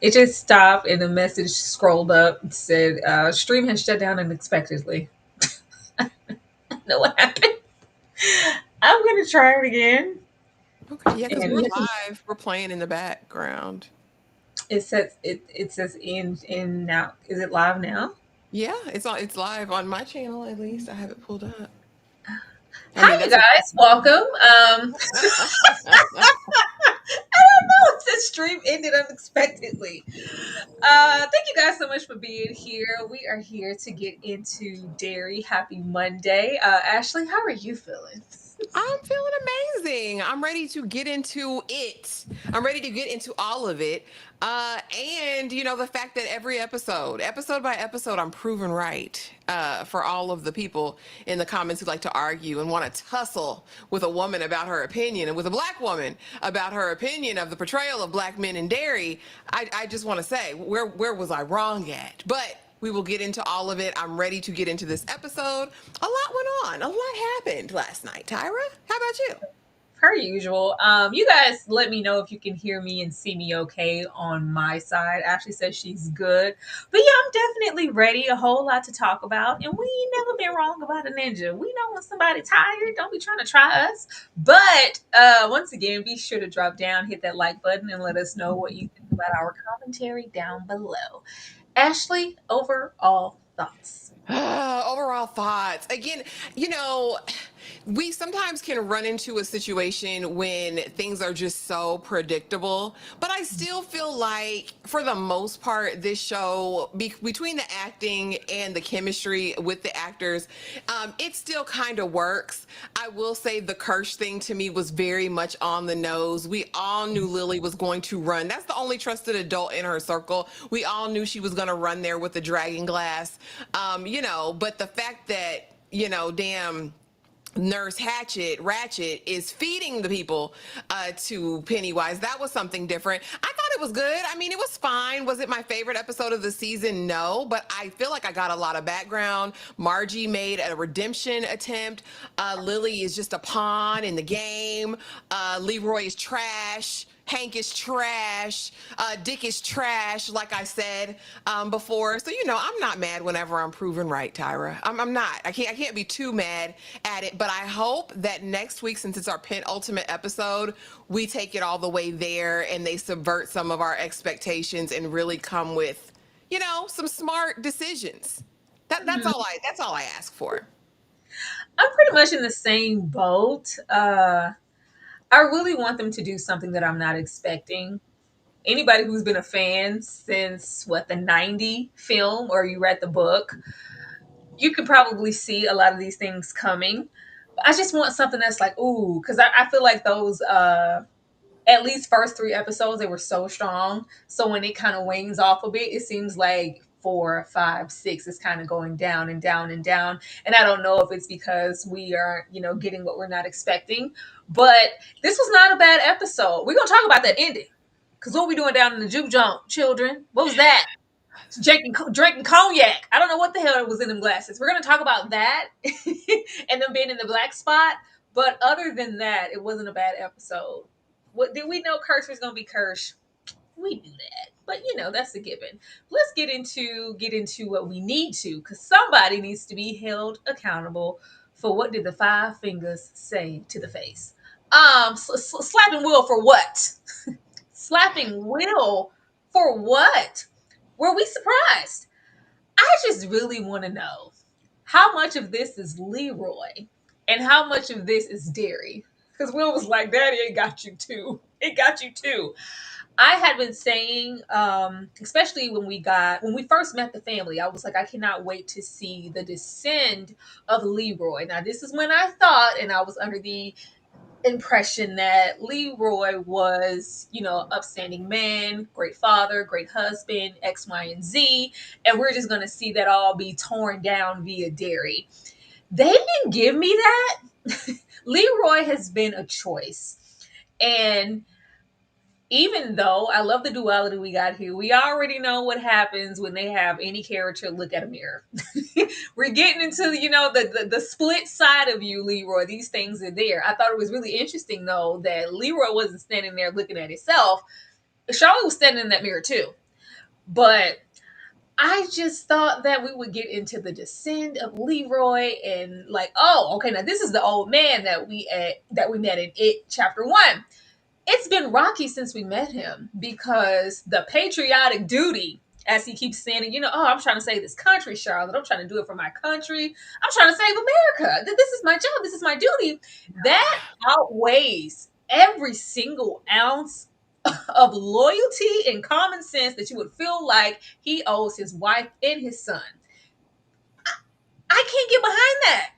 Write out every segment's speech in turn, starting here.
It just stopped and the message scrolled up and said, stream has shut down unexpectedly. I don't know what happened. I'm gonna try it again. Okay, yeah, because we're And live. We're playing in the background. it says in now. Is it live now? Yeah, it's on. It's live on my channel. At least I have it pulled up. I mean, Hi, you that's guys. Welcome. I don't know if this stream ended unexpectedly. Thank you guys so much for being here. We are here to get into Derry. Happy Monday. Ashley, how are you feeling? I'm feeling amazing. I'm ready to get into it. I'm ready to get into all of it. And the fact that every episode by episode, I'm proven right. For all of the people in the comments who like to argue and want to tussle with a woman about her opinion and with a black woman about her opinion of the portrayal of black men in Derry, I just want to say, where was I wrong at? But we will get into all of it. I'm ready to get into this episode. A lot went on. A lot happened last night. Tyra, how about you? Per usual. You guys let me know if you can hear me and see me okay on my side. Ashley says she's good. But yeah, I'm definitely ready. A whole lot to talk about. And we ain't never been wrong about a ninja. We know when somebody tired, don't be trying to try us. But once again, be sure to drop down, hit that like button, and let us know what you think about our commentary down below. Ashley, overall thoughts. Overall thoughts. Again, you know, we sometimes can run into a situation when things are just so predictable, but I still feel like for the most part this show between the acting and the chemistry with the actors, it still kind of works. I will say the Kirsch thing to me was very much on the nose. We all knew Lilly was going to run. That's the only trusted adult in her circle. We all knew she was going to run there with the dragon glass. But the fact that, damn Nurse Ratchet is feeding the people to Pennywise. That was something different. I thought it was good. I mean, it was fine. Was it my favorite episode of the season? No, but I feel like I got a lot of background. Margie made a redemption attempt. Lilly is just a pawn in the game. Leroy is trash. Hank is trash. Dick is trash, like I said before. So I'm not mad whenever I'm proven right, Tyra. I'm not. I can't be too mad at it. But I hope that next week, since it's our penultimate episode, we take it all the way there and they subvert some of our expectations and really come with, some smart decisions. That's all I ask for. I'm pretty much in the same boat. I really want them to do something that I'm not expecting. Anybody who's been a fan since what the '90 film or you read the book, you could probably see a lot of these things coming. But I just want something that's like, ooh, because I feel like those at least first three episodes they were so strong. So when it kind of wanes off a bit, it seems like 4, 5, 6 is kind of going down and down and down. And I don't know if it's because we are, getting what we're not expecting. But this was not a bad episode. We're gonna talk about that ending. Cause what we doing down in the juke joint, children? What was that? Drinking cognac. I don't know what the hell was in them glasses. We're gonna talk about that and them being in the black spot. But other than that, it wasn't a bad episode. What did we know? Kirsch was gonna be Kirsch. We knew that, but that's a given. Let's get into what we need to, because somebody needs to be held accountable for what did the five fingers say to the face. Slapping Will for what? Slapping Will for what? Were we surprised? I just really want to know how much of this is Leroy and how much of this is Derry. Because Will was like, Daddy, it got you too. It got you too. I had been saying, especially when we first met the family, I was like, I cannot wait to see the descend of Leroy. Now, this is when I thought, and I was under the impression that Leroy was, upstanding man, great father, great husband, X, Y, and Z, and we're just gonna see that all be torn down via Derry. They didn't give me that. Leroy has been a choice, and even though I love the duality we got here, we already know what happens when they have any character look at a mirror. We're getting into the split side of you, Leroy. These things are there. I thought it was really interesting though that Leroy wasn't standing there looking at himself. Charlotte was standing in that mirror too. But I just thought that we would get into the descent of Leroy and like, oh, okay, now this is the old man that we met in It Chapter One. It's been rocky since we met him because the patriotic duty, as he keeps saying, oh, I'm trying to save this country, Charlotte. I'm trying to do it for my country. I'm trying to save America. This is my job. This is my duty. That outweighs every single ounce of loyalty and common sense that you would feel like he owes his wife and his son. I can't get behind that.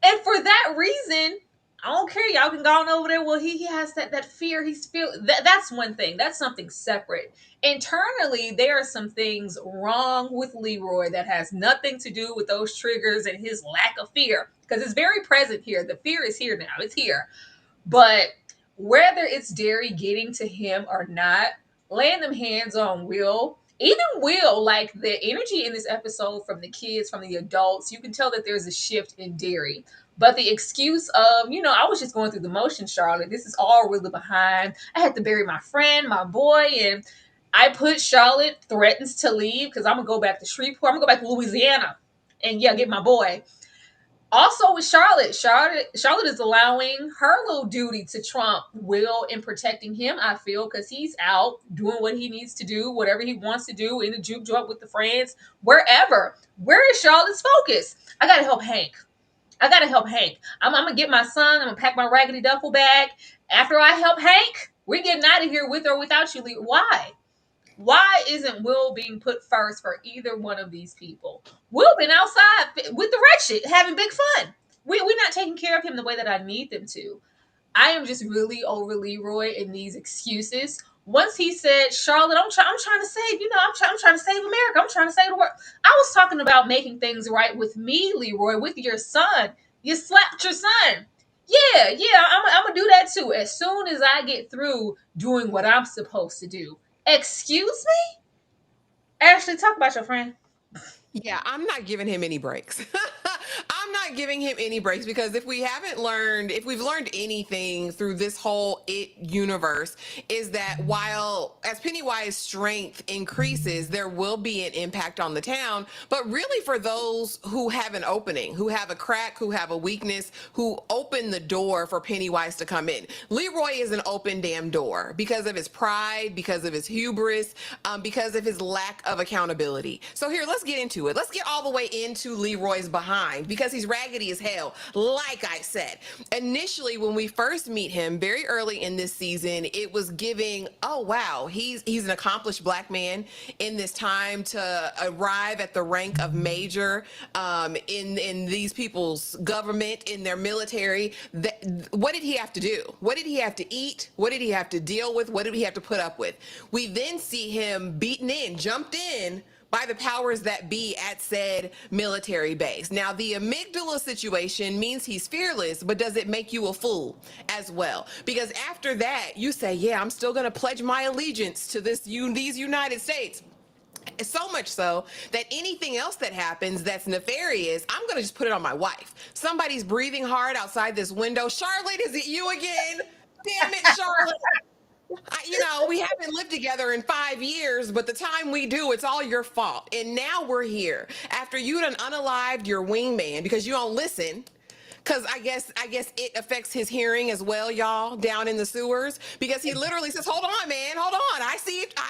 And for that reason, I don't care. Y'all can go on over there. Well, he has that fear. He's feel that's one thing. That's something separate. Internally, there are some things wrong with Leroy that has nothing to do with those triggers and his lack of fear. Because it's very present here. The fear is here now. It's here. But whether it's Derry getting to him or not, laying them hands on Will, even Will, like the energy in this episode from the kids, from the adults, you can tell that there's a shift in Derry. But the excuse of, I was just going through the motion, Charlotte. This is all really behind. I had to bury my friend, my boy, and I put Charlotte threatens to leave because I'm gonna go back to Shreveport. I'm gonna go back to Louisiana and yeah, get my boy. Also with Charlotte is allowing her little duty to trump Will in protecting him, I feel, because he's out doing what he needs to do, whatever he wants to do in the juke joint with the friends, wherever. Where is Charlotte's focus? I gotta help Hank. I'm gonna get my son. I'm gonna pack my raggedy duffel bag. After I help Hank, we're getting out of here with or without you. Why? Why isn't Will being put first for either one of these people? Will been outside with the red shit, having big fun. We're not taking care of him the way that I need them to. I am just really over Leroy in these excuses. Once he said, Charlotte, I'm trying to save, I'm trying to save America. I'm trying to save the world. I was talking about making things right with me, Leroy, with your son. You slapped your son. Yeah, I'm gonna do that too. As soon as I get through doing what I'm supposed to do. Excuse me? Ashley, talk about your friend. Yeah, I'm not giving him any breaks. I'm not giving him any breaks because if we've learned anything through this whole It universe, is that while as Pennywise's strength increases, there will be an impact on the town. But really, for those who have an opening, who have a crack, who have a weakness, who open the door for Pennywise to come in, Leroy is an open damn door because of his pride, because of his hubris, because of his lack of accountability. So here, let's get into it. Let's get all the way into Leroy's behind because he's raggedy as hell. Like I said, initially when we first meet him very early in this season, it was giving, oh wow, he's an accomplished black man in this time to arrive at the rank of major in these people's government, in their military. What did he have to do? What did he have to eat? What did he have to deal with? What did he have to put up with? We then see him beaten in, jumped in by the powers that be at said military base. Now, the amygdala situation means he's fearless, but does it make you a fool as well? Because after that, you say, yeah, I'm still going to pledge my allegiance to these United States. So much so that anything else that happens that's nefarious, I'm going to just put it on my wife. Somebody's breathing hard outside this window. Charlotte, is it you again? Damn it, Charlotte. We haven't lived together in 5 years, but the time we do, it's all your fault. And now we're here after you done unalived your wingman because you don't listen. Cause I guess it affects his hearing as well, y'all, down in the sewers. Because he literally says, "Hold on, man, hold on. I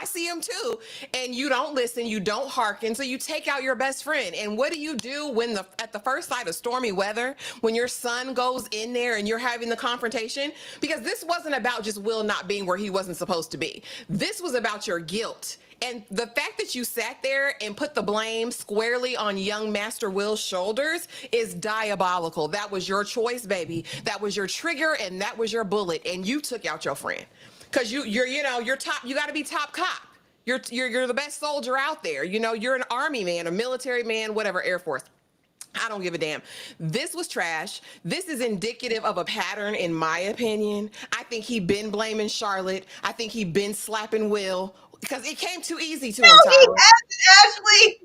see him too." And you don't listen, you don't hearken, so you take out your best friend. And what do you do when at the first sight of stormy weather, when your son goes in there and you're having the confrontation? Because this wasn't about just Will not being where he wasn't supposed to be. This was about your guilt. And the fact that you sat there and put the blame squarely on young Master Will's shoulders is diabolical. That was your choice, baby. That was your trigger and that was your bullet. And you took out your friend. Because you're top, you gotta be top cop. You're the best soldier out there. You're an army man, a military man, whatever, Air Force. I don't give a damn. This was trash. This is indicative of a pattern, in my opinion. I think he been blaming Charlotte. I think he been slapping Will because it came too easy to No, him, he Tyler. hasn't, Ashley.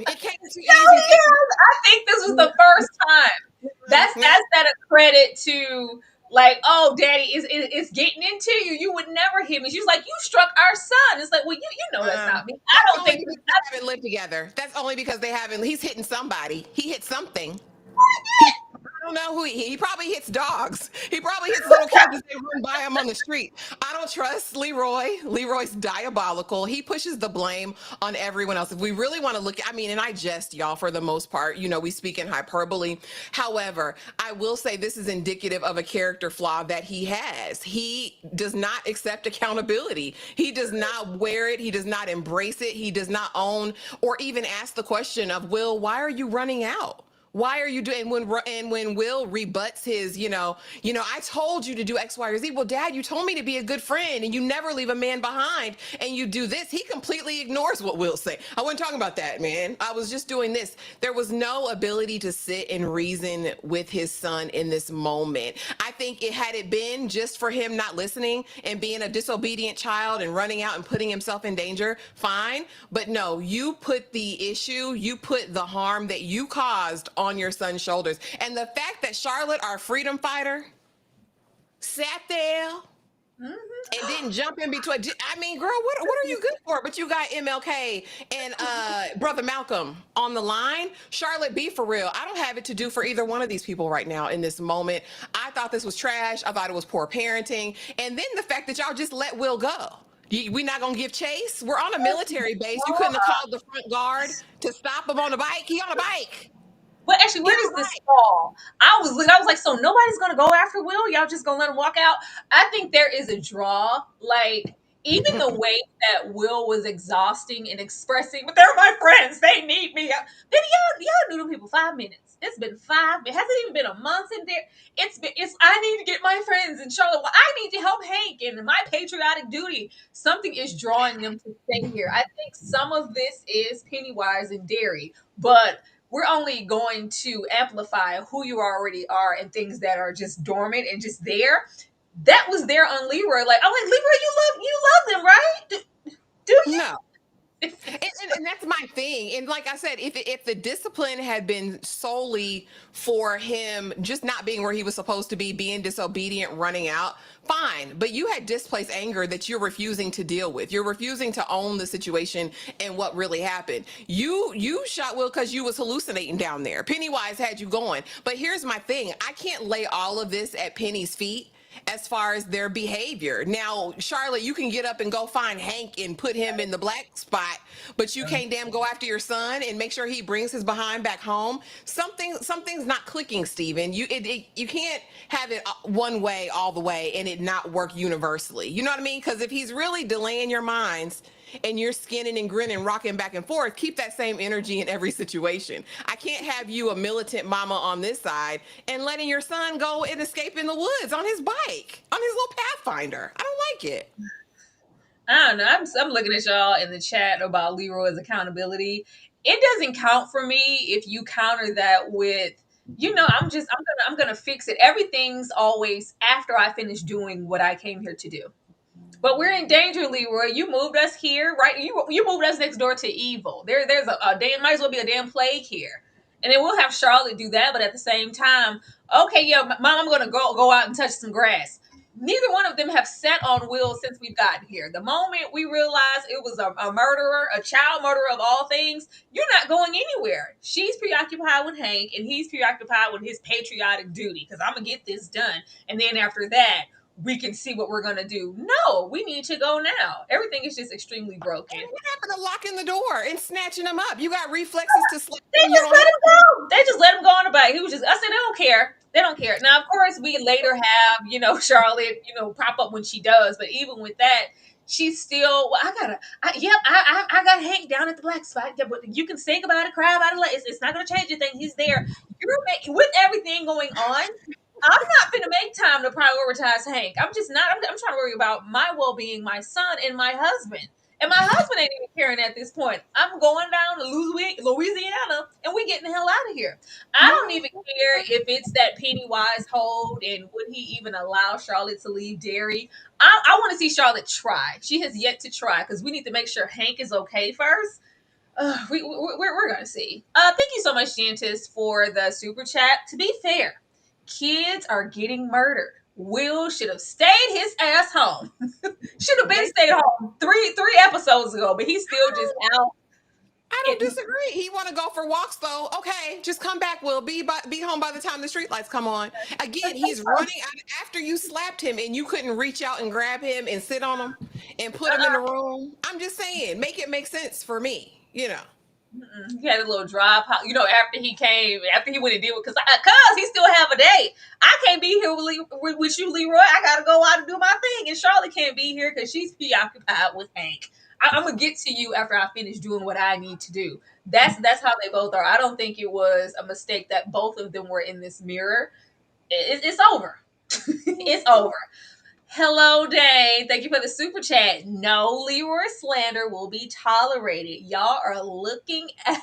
It came too No, easy he has. I think this was the first time. That's that a credit to Like, oh, daddy is getting into you. You would never hit me. She's like, you struck our son. It's like, well, you know that's not me. I That's don't only think because this. they haven't lived together. That's only because they haven't. He's hitting somebody. He hit something. He, I don't know who he probably hits dogs. He probably hits little kids as they run by him on the street. I don't trust Leroy. Leroy's diabolical. He pushes the blame on everyone else. If we really want to look, I mean, and I jest, y'all, for the most part, we speak in hyperbole. However, I will say this is indicative of a character flaw that he has. He does not accept accountability. He does not wear it. He does not embrace it. He does not own or even ask the question of, Will, why are you running out? Why are you doing, when Will rebuts his, I told you to do X, Y, or Z. Well, dad, you told me to be a good friend and you never leave a man behind and you do this. He completely ignores what Will say. I wasn't talking about that, man. I was just doing this. There was no ability to sit and reason with his son in this moment. I think it had it been just for him not listening and being a disobedient child and running out and putting himself in danger, fine. But no, you put the issue, you put the harm that you caused on your son's shoulders. And the fact that Charlotte, our freedom fighter, sat there and didn't jump in between. I mean, girl, what are you good for? But you got MLK and brother Malcolm on the line. Charlotte, be for real. I don't have it to do for either one of these people right now in this moment. I thought this was trash. I thought it was poor parenting. And then the fact that y'all just let Will go. We not gonna give chase. We're on a military base. You couldn't have called the front guard to stop him on a bike. He on a bike. But actually, He where on does a this bike. fall? I was like, so nobody's gonna go after Will? Y'all just gonna let him walk out? I think there is a draw. Like, even the way that Will was exhausting and expressing, but they're my friends. They need me. Baby, y'all knew them people 5 minutes. It's been five. It hasn't even been a month in there. It's. I need to get my friends in Charlotte. Well, I need to help Hank and my patriotic duty. Something is drawing them to stay here. I think some of this is Pennywise and Derry, but we're only going to amplify who you already are and things that are just dormant and just there. That was there on Leroy. Like, I'm like, Leroy, you love them, right? Do No. you? And that's my thing. And like I said, if the discipline had been solely for him just not being where he was supposed to be, being disobedient, running out, fine. But you had displaced anger that you're refusing to deal with. You're refusing to own the situation and what really happened. You shot Will because you was hallucinating down there. Pennywise had you going. But here's my thing: I can't lay all of this at Penny's feet as far as their behavior. Now, Charlotte, you can get up and go find Hank and put him in the black spot, but you can't damn go after your son and make sure he brings his behind back home. Something's not clicking, Steven. You can't have it one way all the way and it not work universally. You know what I mean? Because if he's really delaying your minds and you're skinning and grinning, rocking back and forth, keep that same energy in every situation. I can't have you a militant mama on this side and letting your son go and escape in the woods on his bike, on his little Pathfinder. I don't like it. I don't know. I'm looking at y'all in the chat about Leroy's accountability. It doesn't count for me if you counter that with, I'm gonna fix it. Everything's always after I finish doing what I came here to do. But we're in danger, Leroy. You moved us here, right? You moved us next door to evil. There's a damn, might as well be a damn plague here. And then we'll have Charlotte do that, but at the same time, okay, yeah, mom, I'm gonna go out and touch some grass. Neither one of them have sat on Will since we've gotten here. The moment we realized it was a murderer, a child murderer of all things, you're not going anywhere. She's preoccupied with Hank, and he's preoccupied with his patriotic duty because I'm gonna get this done. And then after that, we can see what we're gonna do. No, we need to go now. Everything is just extremely broken. What happened to locking the door and snatching him up? You got reflexes to slap They him. You just don't let have him go. They just let him go on the bike. He was just. I said they don't care. They don't care. Now, of course, we later have Charlotte pop up when she does. But even with that, she's still. Well, I got Hank down at the black spot. Yeah, but you can think about it, cry about it. It's not gonna change a thing. He's there. You're making with everything going on. I'm not gonna make time to prioritize Hank. I'm just not. I'm trying to worry about my well being, my son, and my husband. And my husband ain't even caring at this point. I'm going down to Louisiana and we getting the hell out of here. I don't even care if it's that Pennywise hold and would he even allow Charlotte to leave Derry. I want to see Charlotte try. She has yet to try because we need to make sure Hank is okay first. We're going to see. Thank you so much, Jantis, for the super chat. To be fair, kids are getting murdered. Will should have stayed his ass home. Should have been They, stayed home three episodes ago, but he's still just out. I don't It, disagree. He want to go for walks though. Okay, just come back. We'll be home by the time the streetlights come on. Again, he's running out after you slapped him and you couldn't reach out and grab him and sit on him and put him in the room. I'm just saying, make it make sense for me. You know. he had a little drop, after he came, after he went and did it, because he still have a date. I can't be here with you, Leroy. I gotta go out and do my thing, and Charlotte can't be here because she's preoccupied with Hank. I'm gonna get to you after I finish doing what I need to do. That's how they both are. I don't think it was a mistake that both of them were in this mirror. It's over. It's over. Hello, Dane. Thank you for the super chat. No Leroy slander will be tolerated. Y'all are looking at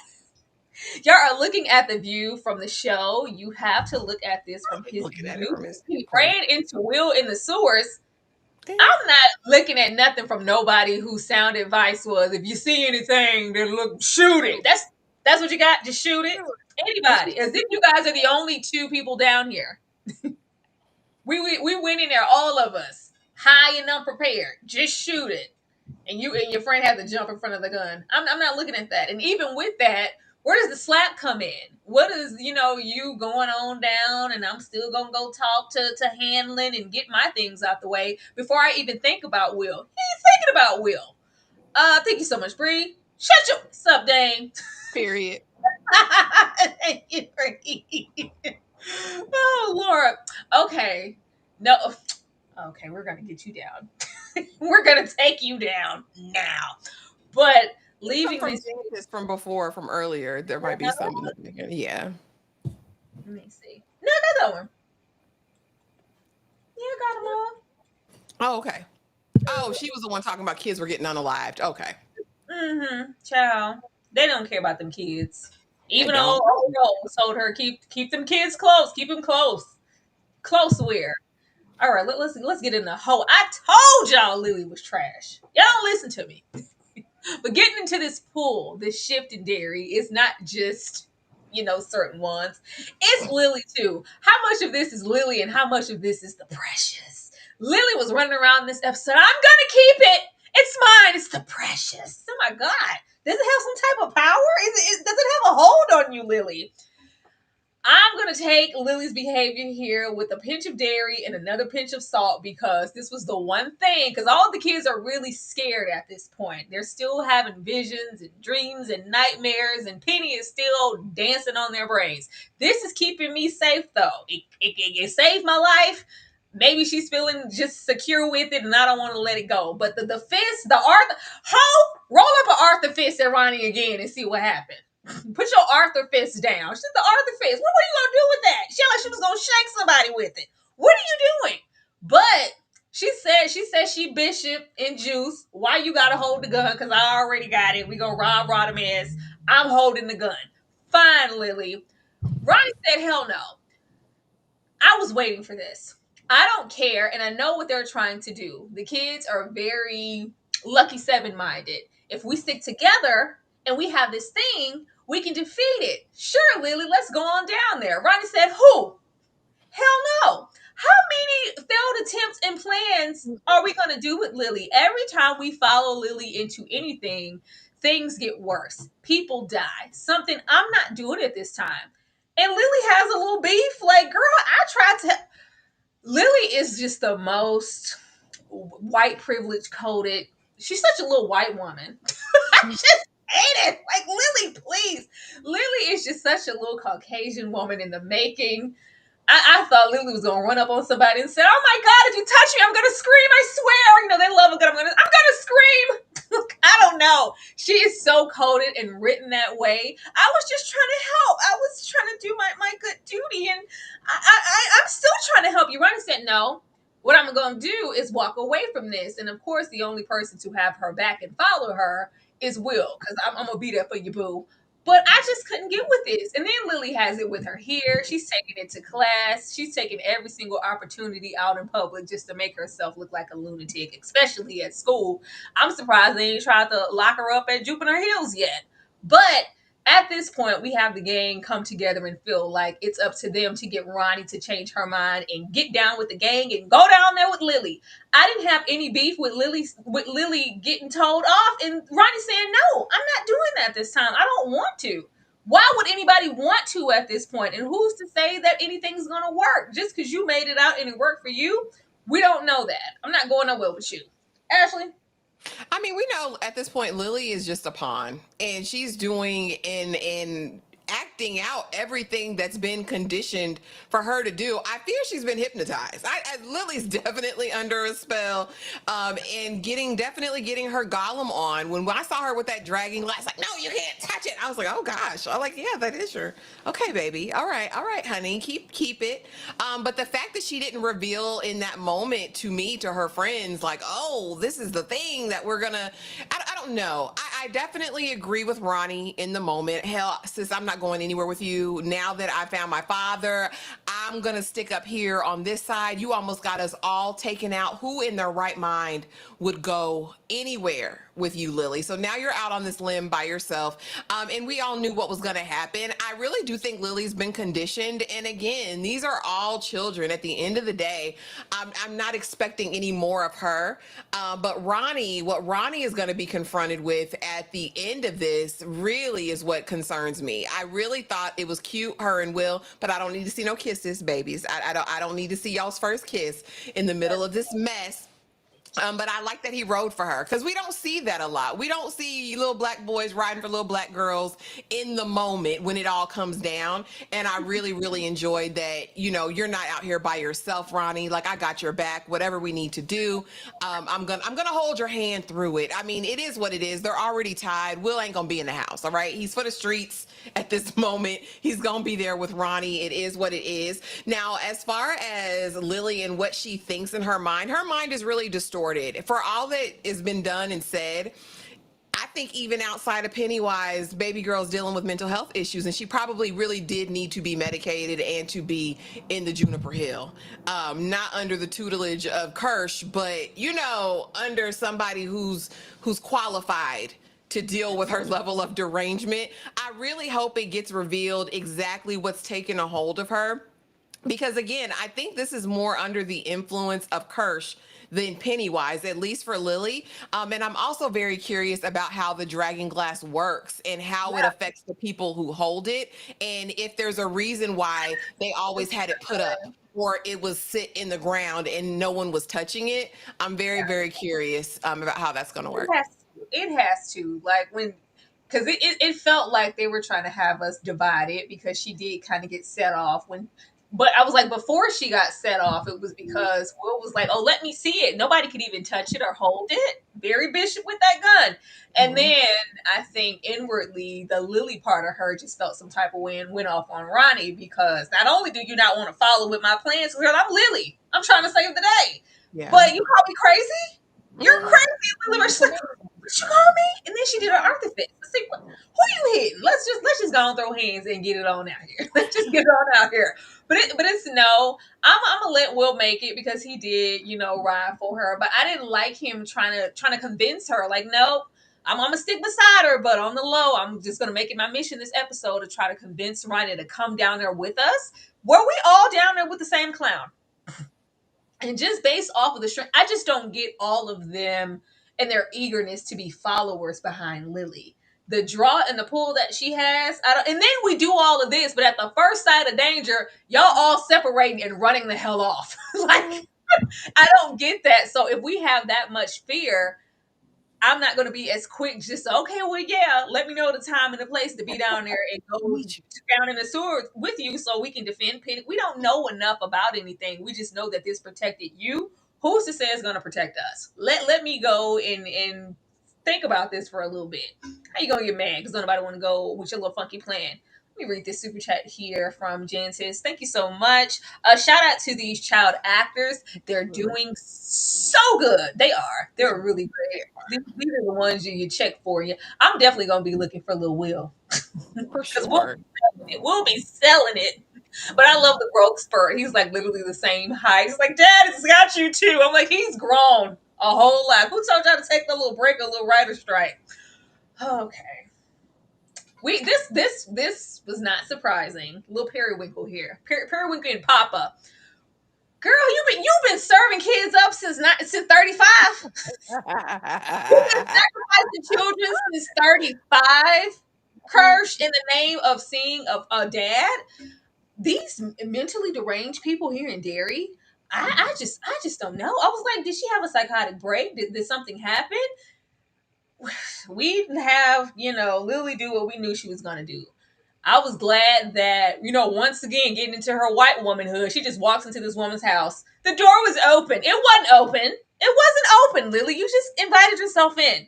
the view from the show. You have to look at this from his Looking at it view. from his He point. ran into Will in the sewers. Damn. I'm not looking at nothing from nobody whose sound advice was, if you see anything that look, shoot it. That's what you got. Just shoot it. Anybody. As if you guys are the only two people down here. We went in there, all of us, high and unprepared. Just shoot it. And you and your friend had to jump in front of the gun. I'm not looking at that. And even with that, where does the slap come in? What is, you going on down, and I'm still gonna go talk to Hanlon and get my things out the way before I even think about Will. He ain't thinking about Will. Thank you so much, Bree. Shut your what's up, Dane. Period. Thank you, Bree. Oh, Laura. Okay. No. Okay, we're gonna get you down. We're gonna take you down now. But leaving From this. Genesis from before, from earlier, there might be something. Yeah. Let me see. No, I got that one. Yeah, I got them all. Oh, okay. Oh, she was the one talking about kids were getting unalived. Okay. Mm-hmm. Child. They don't care about them kids. They Even don't. old Rose told her keep them kids close. Keep them close. Close where? All right, let's get in the hole. I told y'all Lilly was trash. Y'all don't listen to me. But getting into this pool, this shift in Derry, is not just, certain ones. It's Lilly too. How much of this is Lilly and how much of this is the precious? Lilly was running around this episode. I'm gonna keep it. It's mine. It's the precious. Oh my God. Does it have some type of power? Does it have a hold on you, Lilly? I'm going to take Lily's behavior here with a pinch of dairy and another pinch of salt, because this was the one thing, because all the kids are really scared at this point. They're still having visions and dreams and nightmares, and Penny is still dancing on their brains. This is keeping me safe, though. It saved my life. Maybe she's feeling just secure with it, and I don't want to let it go. But the fist, the Arthur, roll up an Arthur fist at Ronnie again and see what happens. Put your Arthur fist down. She's the Arthur fist. What are you gonna do with that? She like she was gonna shank somebody with it. What are you doing? But she said she Bishop and Juice. Why you gotta hold the gun? Because I already got it. We gonna rob Rodimus. I'm holding the gun. Fine, Lilly. Ronnie said, hell no. I was waiting for this. I don't care, and I know what they're trying to do. The kids are very Lucky Seven minded. If we stick together and we have this thing, we can defeat it. Sure, Lilly, let's go on down there. Ronnie said, who? Hell no. How many failed attempts and plans are we going to do with Lilly? Every time we follow Lilly into anything, things get worse. People die. Something I'm not doing at this time. And Lilly has a little beef. Like, girl, I tried to. Lilly is just the most white privilege coded. She's such a little white woman. I just hate it. Like, Lilly, please. Lilly is just such a little Caucasian woman in the making. I thought Lilly was gonna run up on somebody and say, "Oh my God, if you touch me, I'm gonna scream! I swear!" They love it. I'm gonna scream. I don't know. She is so coded and written that way. I was just trying to help. I was trying to do my good duty, and I'm still trying to help you. Ronnie said, "No. What I'm gonna do is walk away from this." And of course, the only person to have her back and follow her is Will, because I'm gonna be there for you, boo. But I just couldn't get with this. And then Lilly has it with her hair. She's taking it to class. She's taking every single opportunity out in public just to make herself look like a lunatic, especially at school. I'm surprised they ain't tried to lock her up at Jupiter Hills yet. But At this point, we have the gang come together and feel like it's up to them to get Ronnie to change her mind and get down with the gang and go down there with Lilly. I didn't have any beef with Lilly getting told off and Ronnie saying, no, I'm not doing that this time. I don't want to. Why would anybody want to at this point? And who's to say that anything's gonna work? Just because you made it out and it worked for you, we don't know that. I'm not going nowhere with you. Ashley? I mean, we know at this point Lily is just a pawn, and she's doing and acting out everything that's been conditioned for her to do. I fear she's been hypnotized. Lily's definitely under a spell, and definitely getting her Gollum on. When I saw her with that dragging glass, like, no, you can't touch it. I was like, oh gosh. I'm like, yeah, that is your okay, baby. All right, honey, keep it. But the fact that she didn't reveal in that moment to me, to her friends, like, oh, this is the thing that we're gonna. I don't know. I definitely agree with Ronnie in the moment. Hell, sis, I'm not going anywhere with you. Now that I found my father, I'm gonna stick up here on this side. You almost got us all taken out. Who in their right mind would go anywhere with you, Lily? So now you're out on this limb by yourself. And we all knew what was gonna happen. I really do think Lily's been conditioned. And again, these are all children. At the end of the day, I'm not expecting any more of her. But what Ronnie is going to be confronted with at the end of this really is what concerns me. I really thought it was cute, her and Will, but I don't need to see no kisses, babies. I don't need to see y'all's first kiss in the middle of this mess. But I like that he rode for her, because we don't see that a lot. We don't see little black boys riding for little black girls in the moment when it all comes down. And I really, really enjoyed that. You're not out here by yourself, Ronnie. Like, I got your back. Whatever we need to do, I'm gonna hold your hand through it. I mean, it is what it is. They're already tied. Will ain't gonna be in the house. All right, he's for the streets at this moment. He's gonna be there with Ronnie. It is what it is. Now, as far as Lily and what she thinks in her mind is really distorted. For all that has been done and said, I think even outside of Pennywise, baby girl's dealing with mental health issues, and she probably really did need to be medicated and to be in the Juniper Hill. Not under the tutelage of Kirsch, but under somebody who's qualified to deal with her level of derangement. I really hope it gets revealed exactly what's taken a hold of her, because again, I think this is more under the influence of Kirsch than Pennywise, at least for Lily. And I'm also very curious about how the dragon glass works and how it affects the people who hold it, and if there's a reason why they always had it put up or it was sit in the ground and no one was touching it. I'm very, very curious about how that's going to It work. has to. It has to. Like when, because it felt like they were trying to have us divided because she did kind of get set off when. But I was like, before she got set off, it was because Will was like, "Oh, let me see it." Nobody could even touch it or hold it. Barry Bishop with that gun, and Mhm. then I think inwardly, the Lily part of her just felt some type of way and went off on Ronnie because not only do you not want to follow with my plans, girl, I'm Lily. I'm trying to save the day, Yeah. but you call me crazy. You're Mhm. crazy, Lily. She's like, what you call me? And then she did her Arthur face. See, who you hitting? Let's just go and throw hands and get it on out here. Let's just get it on out here. But it's no. I'm gonna let Will make it because he did, ride for her. But I didn't like him trying to convince her. Like, no, I'm gonna stick beside her, but on the low, I'm just gonna make it my mission this episode to try to convince Ronnie to come down there with us. Were we all down there with the same clown? And just based off of the strength, I just don't get all of them and their eagerness to be followers behind Lily. The draw and the pull that she has, and then we do all of this, but at the first sight of danger, y'all all separating and running the hell off. Like, I don't get that. So if we have that much fear, I'm not going to be as quick. Just okay, well, yeah, let me know the time and the place to be down there and go down in the sewer with you so we can defend Penny. We don't know enough about anything. We just know that this protected you. Who's to say it's going to protect us? Let me go and think about this for a little bit. How you gonna get mad because nobody want to go with your little funky plan? Let me read this super chat here from Jen. Says, thank you so much. Shout out to these child actors. They're doing so good. They are. They're really great. These are the ones you check for you. I'm definitely gonna be looking for Lil Will For because sure. we'll be selling it. But I love the growth spurt. He's like literally the same height. He's like, Dad, it's got you too. I'm like, he's grown a whole lot. Who told y'all to take the little break, a little writer strike? Okay. This was not surprising. Little Periwinkle here. Periwinkle and Papa. Girl, you've been serving kids up since 35. You've been sacrificing children since 35. Kirsch in the name of seeing a dad. These mentally deranged people here in Derry. I just don't know. I was like, did she have a psychotic break? Did something happen? We have, Lily do what we knew she was gonna do. I was glad that, once again, getting into her white womanhood, she just walks into this woman's house. The door was open. It wasn't open. It wasn't open, Lily. You just invited yourself in.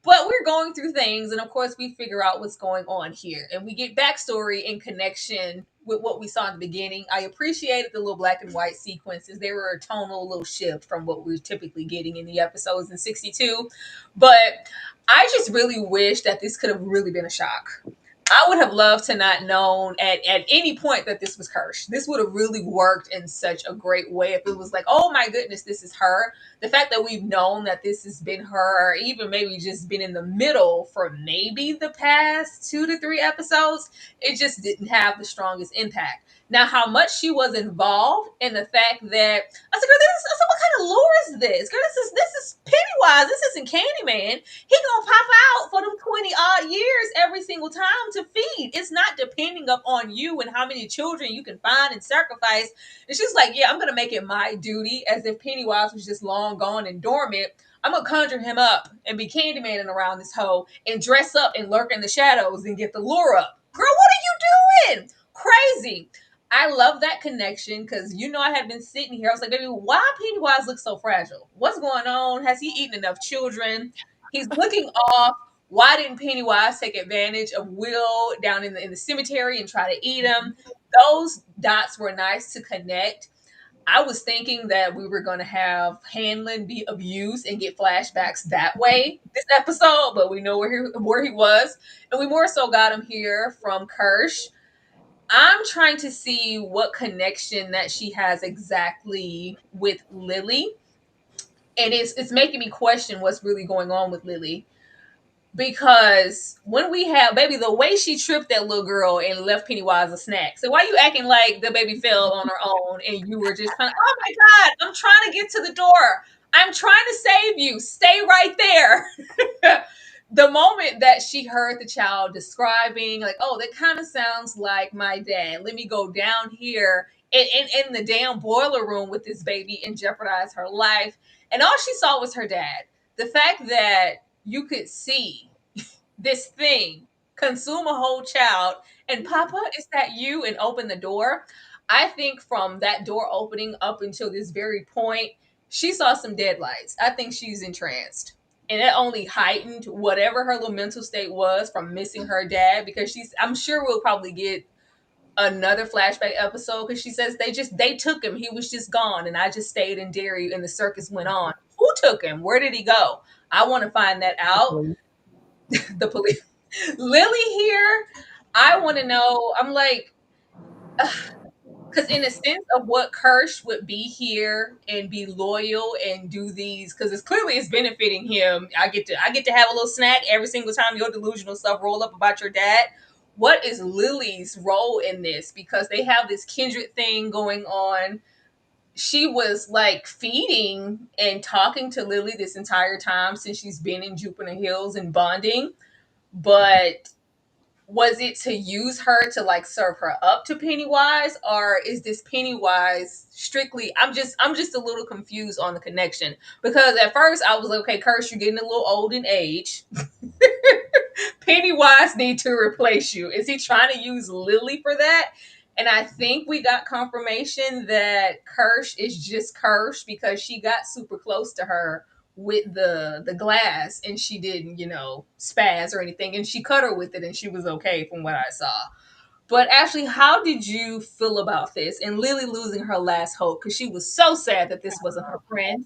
But we're going through things, and of course, we figure out what's going on here. And we get backstory in connection with what we saw in the beginning. I appreciated the little black and white sequences. They were a tonal little shift from what we're typically getting in the episodes in 62. But I just really wish that this could have really been a shock. I would have loved to not known at any point that this was Kirsch. This would have really worked in such a great way if it was like, oh my goodness, this is her. The fact that we've known that this has been her, or even maybe just been in the middle for maybe the past 2 to 3 episodes, it just didn't have the strongest impact. Now, how much she was involved in the fact that I said, girl, what kind of lore is this? Girl, this is Pennywise. This isn't Candyman. He gonna pop out for them 20 odd years every single time to feed. It's not depending upon you and how many children you can find and sacrifice. And she's like, yeah, I'm gonna make it my duty, as if Pennywise was just long gone and dormant. I'm gonna conjure him up and be Candyman around this hoe and dress up and lurk in the shadows and get the lure up. Girl, what are you doing? Crazy. I love that connection because I had been sitting here. I was like, baby, why Pennywise looks so fragile? What's going on? Has he eaten enough children? He's looking off. Why didn't Pennywise take advantage of Will down in the cemetery and try to eat him? Those dots were nice to connect. I was thinking that we were going to have Hanlon be abused and get flashbacks that way this episode, but we know where he was. And we more so got him here from Kirsch. I'm trying to see what connection that she has exactly with Lilly. And it's making me question what's really going on with Lilly. Because when we have, baby, the way she tripped that little girl and left Pennywise a snack. So why you acting like the baby fell on her own and you were just kind of, oh my God, I'm trying to get to the door. I'm trying to save you. Stay right there. The moment that she heard the child describing, like, oh, that kind of sounds like my dad. Let me go down here in the damn boiler room with this baby and jeopardize her life. And all she saw was her dad. The fact that you could see this thing consume a whole child and Papa, is that you? And open the door. I think from that door opening up until this very point, she saw some deadlights. I think she's entranced. And that only heightened whatever her little mental state was from missing her dad, because I'm sure we'll probably get another flashback episode because she says they took him. He was just gone and I just stayed in Derry and the circus went on. Who took him? Where did he go? I want to find that out. The police. Lily here, I want to know. I'm like, because in a sense of what Kirsch would be here and be loyal and do these, because it's benefiting him. I get to have a little snack every single time your delusional stuff roll up about your dad. What is Lily's role in this? Because they have this kindred thing going on. She was like feeding and talking to Lily this entire time since she's been in Jupiter Hills and bonding. But was it to use her to like serve her up to Pennywise, or is this Pennywise strictly? I'm just a little confused on the connection, because at first I was like, okay, Kirsch, you're getting a little old in age. Pennywise need to replace you. Is he trying to use Lily for that? And I think we got confirmation that Kirsch is just Kirsch because she got super close to her with the glass and she didn't, spaz or anything. And she cut her with it and she was okay from what I saw. But Ashley, how did you feel about this? And Lily losing her last hope because she was so sad that this wasn't her friend.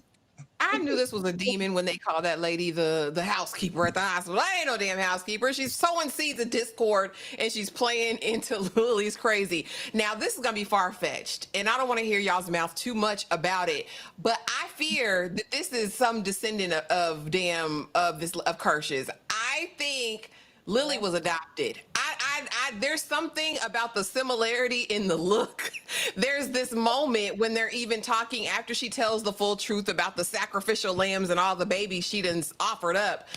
I knew this was a demon when they called that lady the housekeeper at the hospital. I ain't no damn housekeeper. She's sowing seeds of discord and she's playing into Lily's crazy. Now this is gonna be far fetched, and I don't want to hear y'all's mouth too much about it. But I fear that this is some descendant of Kirsch's. I think Lily was adopted. there's something about the similarity in the look. There's this moment when they're even talking after she tells the full truth about the sacrificial lambs and all the babies she done offered up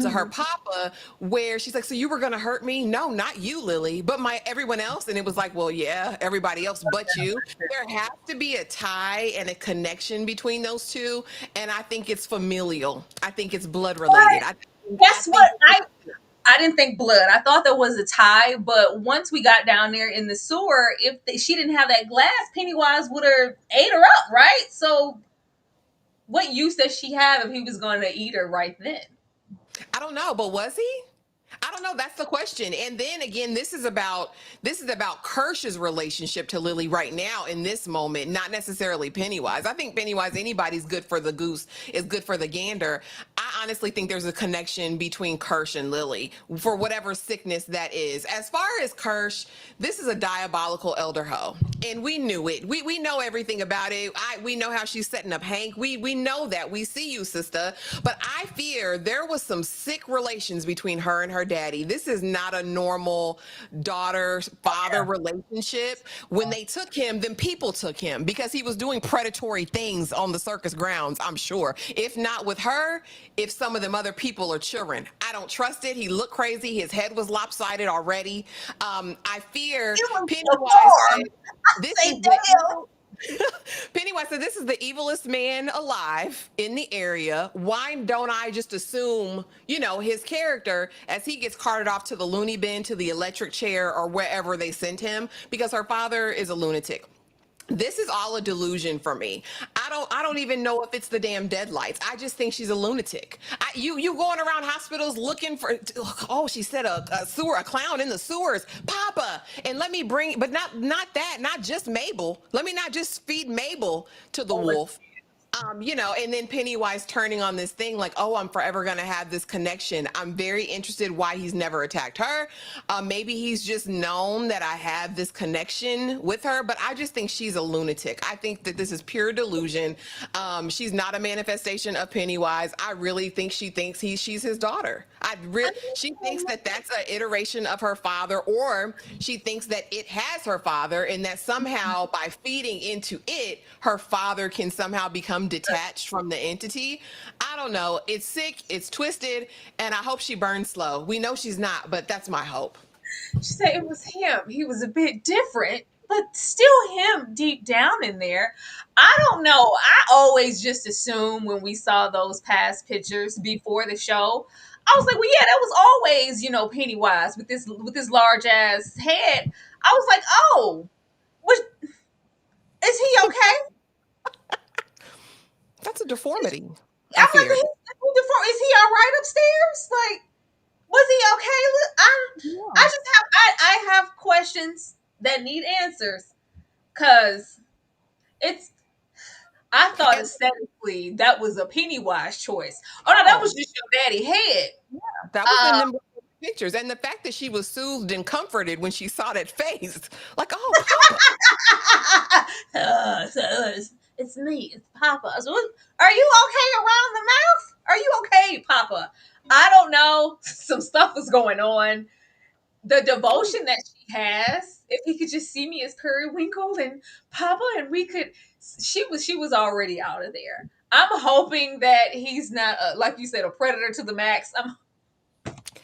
to her Mhm. papa, where she's like, "So you were gonna hurt me? No, not you, Lily, but my everyone else." And it was like, "Well, yeah, everybody else but you." There has to be a tie and a connection between those two, and I think it's familial. I think it's blood related. But I guess think what? I didn't think blood. I thought there was a tie, but once we got down there in the sewer, if she didn't have that glass, Pennywise would have ate her up, right? So, what use does she have if he was going to eat her right then? I don't know, but was he? I don't know. That's the question. And then again, this is about Kirsch's relationship to Lily right now in this moment, not necessarily Pennywise. I think Pennywise, anybody's good for the goose is good for the gander. I honestly think there's a connection between Kirsch and Lily for whatever sickness that is. As far as Kirsch, this is a diabolical elder hoe, and we knew it. We know everything about it. We know how she's setting up Hank. We know that. We see you, sister. But I fear there was some sick relations between her and her daddy. This is not a normal daughter father relationship. When they took him, then people took him because he was doing predatory things on the circus grounds, I'm sure. If not with her, if some of them other people or children. I don't trust it. He looked crazy. His head was lopsided already. I fear It was Pennywise said, deformed. this Say, is the damn. evil. Pennywise said, "This is the evilest man alive in the area. Why don't I just assume, his character as he gets carted off to the loony bin, to the electric chair, or wherever they sent him, because her father is a lunatic." This is all a delusion for me. I don't even know if it's the damn deadlights. I just think she's a lunatic. You going around hospitals looking for, oh, she said a clown in the sewers, Papa, and let me bring, but not just Mabel. Let me not just feed Mabel to the wolf. And then Pennywise turning on this thing like, "Oh, I'm forever going to have this connection." I'm very interested why he's never attacked her. Maybe he's just known that I have this connection with her, but I just think she's a lunatic. I think that this is pure delusion. She's not a manifestation of Pennywise. I really think she thinks she's his daughter. She thinks that that's an iteration of her father, or she thinks that it has her father, and that somehow by feeding into it, her father can somehow become detached from the entity. I don't know. It's sick, it's twisted, and I hope she burns slow. We know she's not, but that's my hope. She said it was him. He was a bit different, but still him deep down in there. I don't know. I always just assume when we saw those past pictures before the show, I was like, well, yeah, that was always, Pennywise with this large ass head. I was like, oh, was, is he okay? That's a deformity, I I'm like, fear. is he all right upstairs? Like, was he okay? I Yeah. just have I have questions that need answers because it's. I thought And aesthetically that was a Pennywise choice. Oh no, that oh, was just your daddy head. that was in Uh, them pictures. And the fact that she was soothed and comforted when she saw that face, like, "Oh, Papa." so it's me, it's Papa. So, are you okay around the mouth? Are you okay, Papa? I don't know. Some stuff was going on. The devotion that she has, if he could just see me as periwinkle and Papa, and we could, she was already out of there. I'm hoping that he's not like you said, a predator to the max.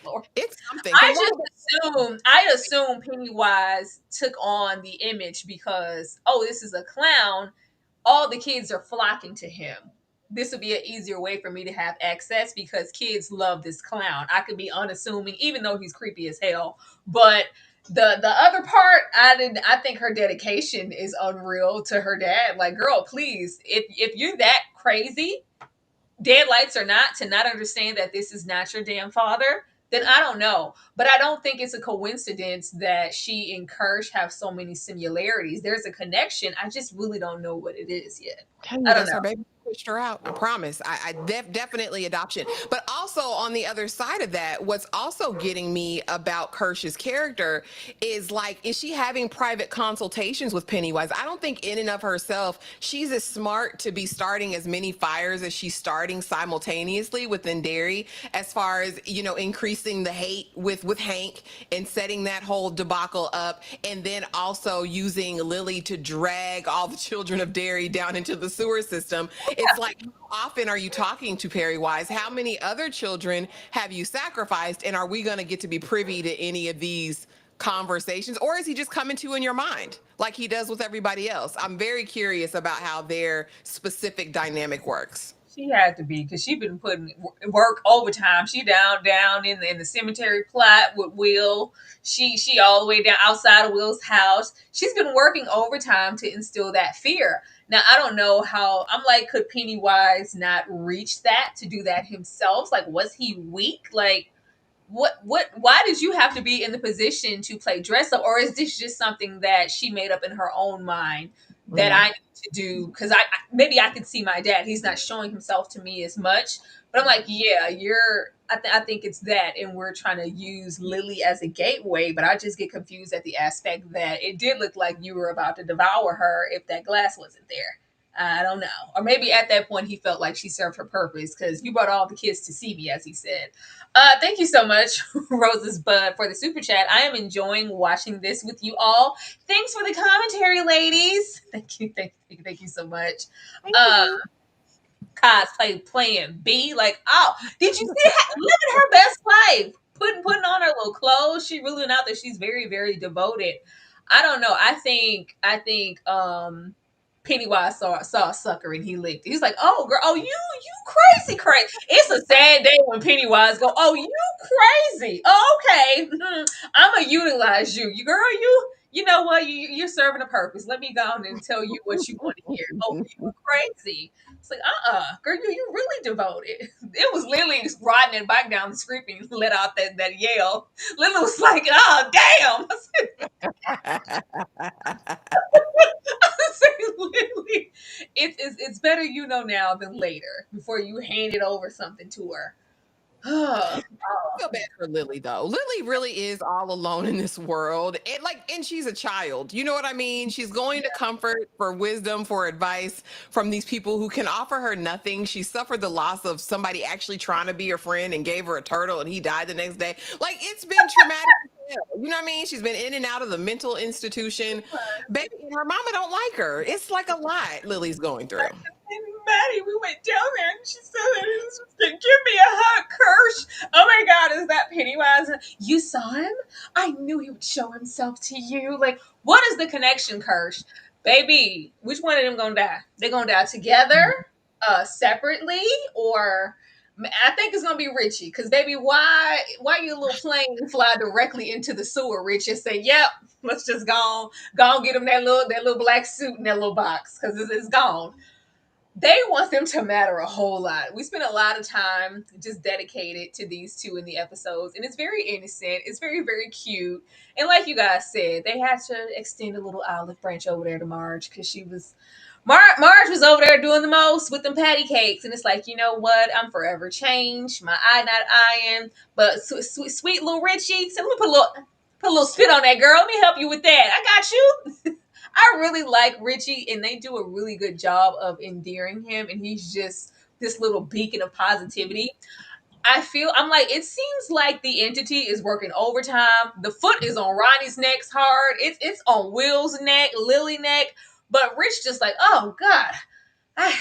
Lord. It's something. Because I one of just assume Pennywise took on the image because, oh, this is a clown. All the kids are flocking to him. This would be an easier way for me to have access because kids love this clown. I could be unassuming, even though he's creepy as hell. But the other part, I think her dedication is unreal to her dad. Like, girl, please, if you're that crazy, dead lights or not, to not understand that this is not your damn father, then I don't know. But I don't think it's a coincidence that she and Kirsch have so many similarities. There's a connection. I just really don't know what it is yet. tell I you, don't that's know. her baby. pushed her out. I promise. Definitely adoption. But also on the other side of that, what's also getting me about Kirsch's character is like, is she having private consultations with Pennywise? I don't think in and of herself she's as smart to be starting as many fires as she's starting simultaneously within Derry, as far as, you know, increasing the hate with Hank and setting that whole debacle up, and then also using Lilly to drag all the children of Derry down into the sewer system. It's like, how often are you talking to Pennywise? How many other children have you sacrificed? And are we going to get to be privy to any of these conversations? Or is he just coming to in your mind like he does with everybody else? I'm very curious about how their specific dynamic works. She had to be because she been putting work overtime. She down in the cemetery plot with Will. She all the way down outside of Will's house. She's been working overtime to instill that fear. Now I don't know how. I'm like, could Pennywise not reach that to do that himself? Like, was he weak? Like, why did you have to be in the position to play dress up, or is this just something that she made up in her own mind that I need to do? Because maybe I could see my dad, he's not showing himself to me as much, but I'm like, yeah, I think it's that, and we're trying to use Lily as a gateway, but I just get confused at the aspect that it did look like you were about to devour her if that glass wasn't there. I don't know. Or maybe at that point he felt like she served her purpose because you brought all the kids to see me, as he said. Thank you so much, Rose's Bud, for the super chat. I am enjoying watching this with you all. Thanks for the commentary, ladies. Thank you so much. Thank Uh, you. Cosplay playing B, like, oh, did you see living her best life, putting on her little clothes? She really went out there. She's very, very devoted. I don't know. I think Pennywise saw a sucker and he licked it. He's like, oh girl, oh you crazy. It's a sad day when Pennywise go, oh you crazy. Oh, okay. I'm gonna utilize you. You girl, you know what? You're serving a purpose. Let me go on and tell you what you want to hear. Oh, you crazy. It's like, girl, you really devoted. It was Lily riding it back down the street and let out that yell. Lily was like, oh damn. Literally, it's better you know now than later before you hand it over something to her. Oh, Feel bad for Lily though. Lily really is all alone in this world. And she's a child. You know what I mean? She's going to comfort for wisdom, for advice from these people who can offer her nothing. She suffered the loss of somebody actually trying to be her friend and gave her a turtle and he died the next day. Like, it's been traumatic. As hell. You know what I mean? She's been in and out of the mental institution. Baby, and her mama don't like her. It's like a lot Lily's going through. and Maddie, we went down there and she said, "Give me a hug, Kirsch." Oh my God, is that Pennywise? You saw him? I knew he would show himself to you. Like, what is the connection, Kirsch? Baby, which one of them gonna die? They gonna die together, separately, or I think it's gonna be Richie. Cause baby, why your little plane fly directly into the sewer, Richie? And say, yep, let's just go on get him that little black suit in that little box, cause it's gone. They want them to matter a whole lot. We spent a lot of time just dedicated to these two in the episodes, and it's very innocent. It's very, very cute. And like you guys said, they had to extend a little olive branch over there to Marge because Marge was over there doing the most with them patty cakes, and it's like, you know what? I'm forever changed. My eye not eyeing, but sweet little Richie. So let me put a little spit on that girl. Let me help you with that. I got you. I really like Richie, and they do a really good job of endearing him, and he's just this little beacon of positivity. I'm like, it seems like the entity is working overtime. The foot is on Ronnie's neck hard. It's on Will's neck, Lily neck, but Rich just like, oh God, I,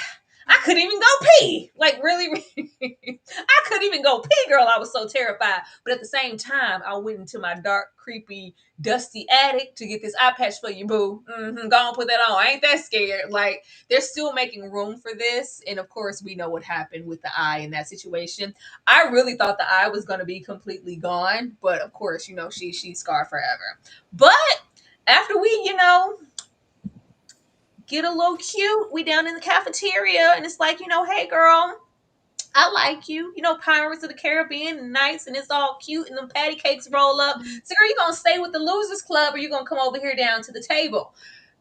I couldn't even go pee. Like, really, I couldn't even go pee, girl. I was so terrified. But at the same time, I went into my dark, creepy, dusty attic to get this eye patch for you, boo. Go and put that on. I ain't that scared. Like, they're still making room for this. And of course, we know what happened with the eye in that situation. I really thought the eye was going to be completely gone. But of course, she's scarred forever. But after we, get a little cute. We down in the cafeteria, and it's like, hey girl, I like you. Pirates of the Caribbean, nice, and it's all cute, and them patty cakes roll up. So, girl, you gonna stay with the losers club, or you gonna come over here down to the table?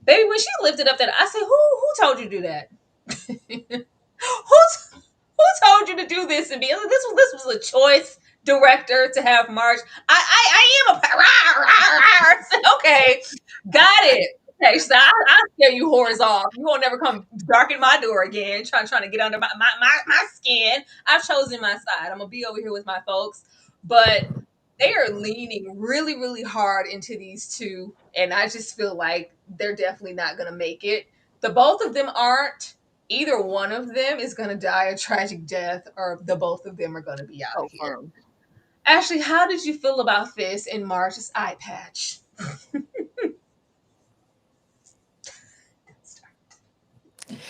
Baby, when she lifted up that, I said, who told you to do that? Who told you to do this and be like, this was a choice director to have Marge. I am a okay, got it. Okay, so I'll scare you whores off. You won't never come darken my door again, trying to get under my skin. I've chosen my side. I'm gonna be over here with my folks, but they are leaning really, really hard into these two, and I just feel like they're definitely not gonna make it. The both of them aren't. Either one of them is gonna die a tragic death, or the both of them are gonna be out of So here. firm. Ashley, how did you feel about this in Marge's eye patch?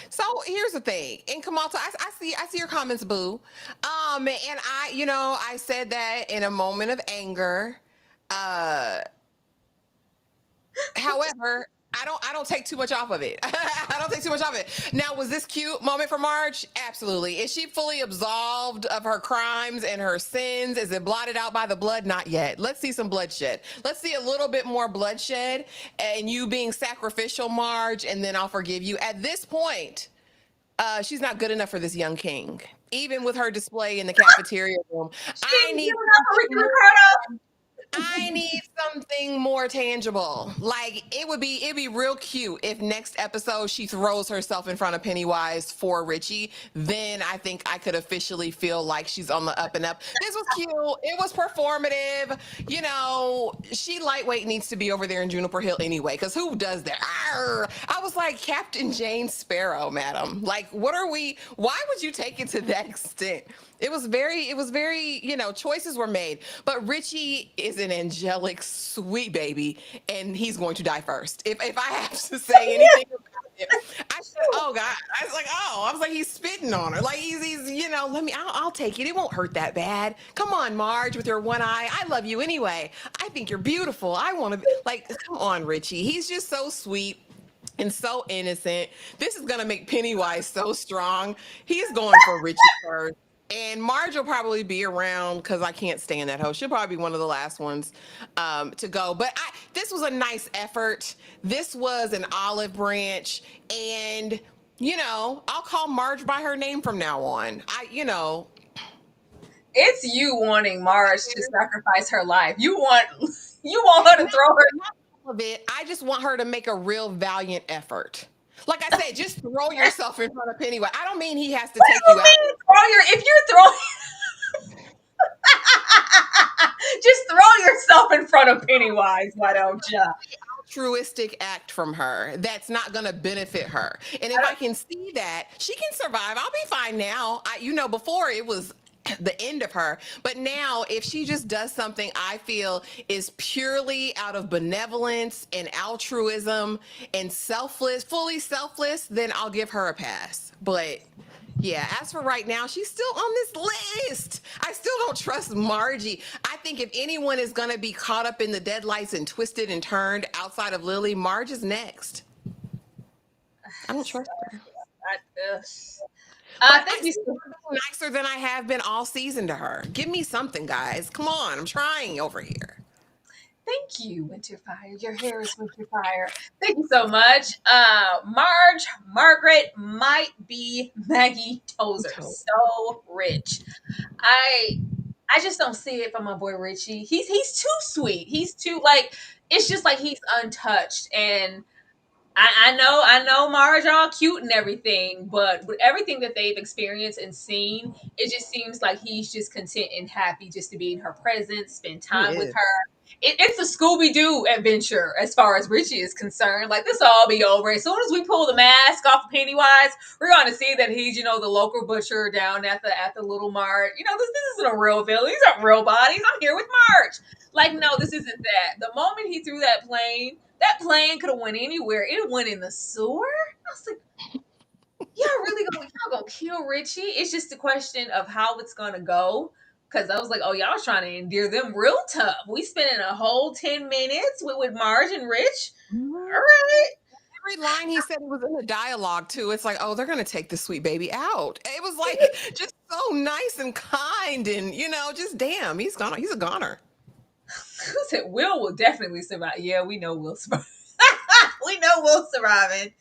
So here's the thing, and Kamalta, I see your comments, boo. And I said that in a moment of anger. Uh, However, I don't take too much off of it. I don't take too much off of it. Now, was this cute moment for Marge? Absolutely. Is she fully absolved of her crimes and her sins? Is it blotted out by the blood? Not yet. Let's see some bloodshed. Let's see a little bit more bloodshed and you being sacrificial, Marge, and then I'll forgive you. At this point, she's not good enough for this young king. Even with her display in the cafeteria room, She I ain't need giving up for Ricky something Ricardo. I need something more tangible. Like it'd be real cute if next episode she throws herself in front of Pennywise for Richie. Then I think I could officially feel like she's on the up and up. This was cute. It was performative. She lightweight needs to be over there in Juniper Hill anyway, because who does that? Arr! I was like, Captain Jane Sparrow, madam. Like, why would you take it to that extent? It was very, choices were made. But Richie is an angelic, sweet baby, and he's going to die first. If I have to say anything about it, I said, oh God. I was like, he's spitting on her. Like I'll take it. It won't hurt that bad. Come on, Marge, with your one eye. I love you anyway. I think you're beautiful. I want to be like, come on, Richie. He's just so sweet and so innocent. This is gonna make Pennywise so strong. He's going for Richie first. And Marge will probably be around because I can't stand that host. She'll probably be one of the last ones to go. But this was a nice effort. This was an olive branch. And, I'll call Marge by her name from now on. It's you wanting Marge to sacrifice her life. You want her to Not, throw her. not all of it. I just want her to make a real valiant effort. Like I said, just throw yourself in front of Pennywise. I don't mean he has to What take do you you out. mean if you're throwing just throw yourself in front of Pennywise, why don't you? Altruistic act from her that's not going to benefit her. And if I can see that, she can survive. I'll be fine now. Before it was the end of her, but now if she just does something I feel is purely out of benevolence and altruism and fully selfless, then I'll give her a pass. But yeah, as for right now, she's still on this list. I still don't trust Margie. I think if anyone is going to be caught up in the deadlights and twisted and turned outside of Lilly, Marge is next. I don't trust her. I, But thank I you. still feel nicer than I have been all season to her. Give me something, guys. Come on, I'm trying over here. Thank you, Winterfire. Your hair is Winterfire. Thank you so much. Margaret might be Maggie Tozer. So rich. I I just don't see it from my boy Richie. He's too sweet. He's too like it's just like he's untouched. And I know Marge all cute and everything, but with everything that they've experienced and seen, it just seems like he's just content and happy just to be in her presence, spend He time with is. her. It's a Scooby Doo adventure as far as Richie is concerned. Like this will all be over as soon as we pull the mask off of Pennywise. We're going to see that he's the local butcher down at the little mart. This isn't a real villain. These aren't real bodies. I'm here with Marge. Like no, this isn't that. The moment he threw that plane could have went anywhere. It went in the sewer. I was like, y'all gonna kill Richie? It's just a question of how it's gonna go. Cause I was like, oh, y'all was trying to endear them real tough. We spending a whole 10 minutes with Marge and Rich. All right. Every line he said was in the dialogue too. It's like, oh, they're gonna take the sweet baby out. It was like just so nice and kind, and just damn, he's gone. He's a goner. Who said Will definitely survive? Yeah, we know Will survive. We know Will surviving.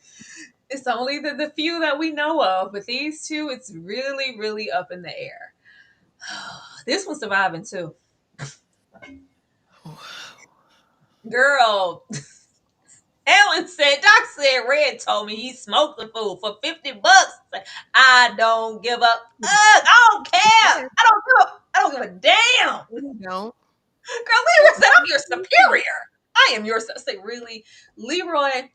It's only the few that we know of, but these two, it's really, really up in the air. This one's surviving too. Girl, Ellen said, Doc said Red told me he smoked the food for $50. I don't give up. I don't care. Yes, I don't give a damn. you don't. Girl, Leroy said, I'm your superior. I am your say really, Leroy.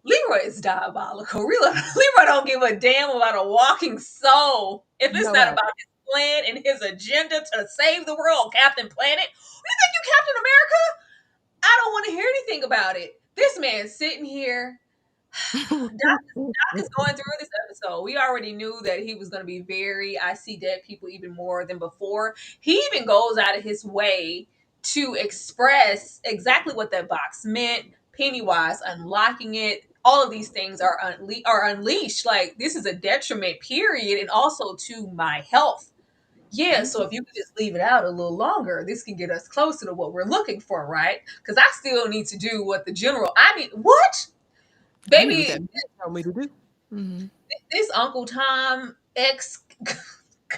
Leroy is diabolical. Leroy don't give a damn about a walking soul. If it's No not doubt. about his plan and his agenda to save the world, Captain Planet. You think you Captain America? I don't want to hear anything about it. This man's sitting here. Doc is going through this episode. We already knew that he was going to be very, I see dead people even more than before. He even goes out of his way to express exactly what that box meant. Pennywise unlocking it. All of these things are unleashed. Like this is a detriment, period, and also to my health. Yeah, so if you could just leave it out a little longer, this can get us closer to what we're looking for, right? Because I still need to do what the general. I need what, I need what that baby? man told me to do. Hmm. This Uncle Tom ex. I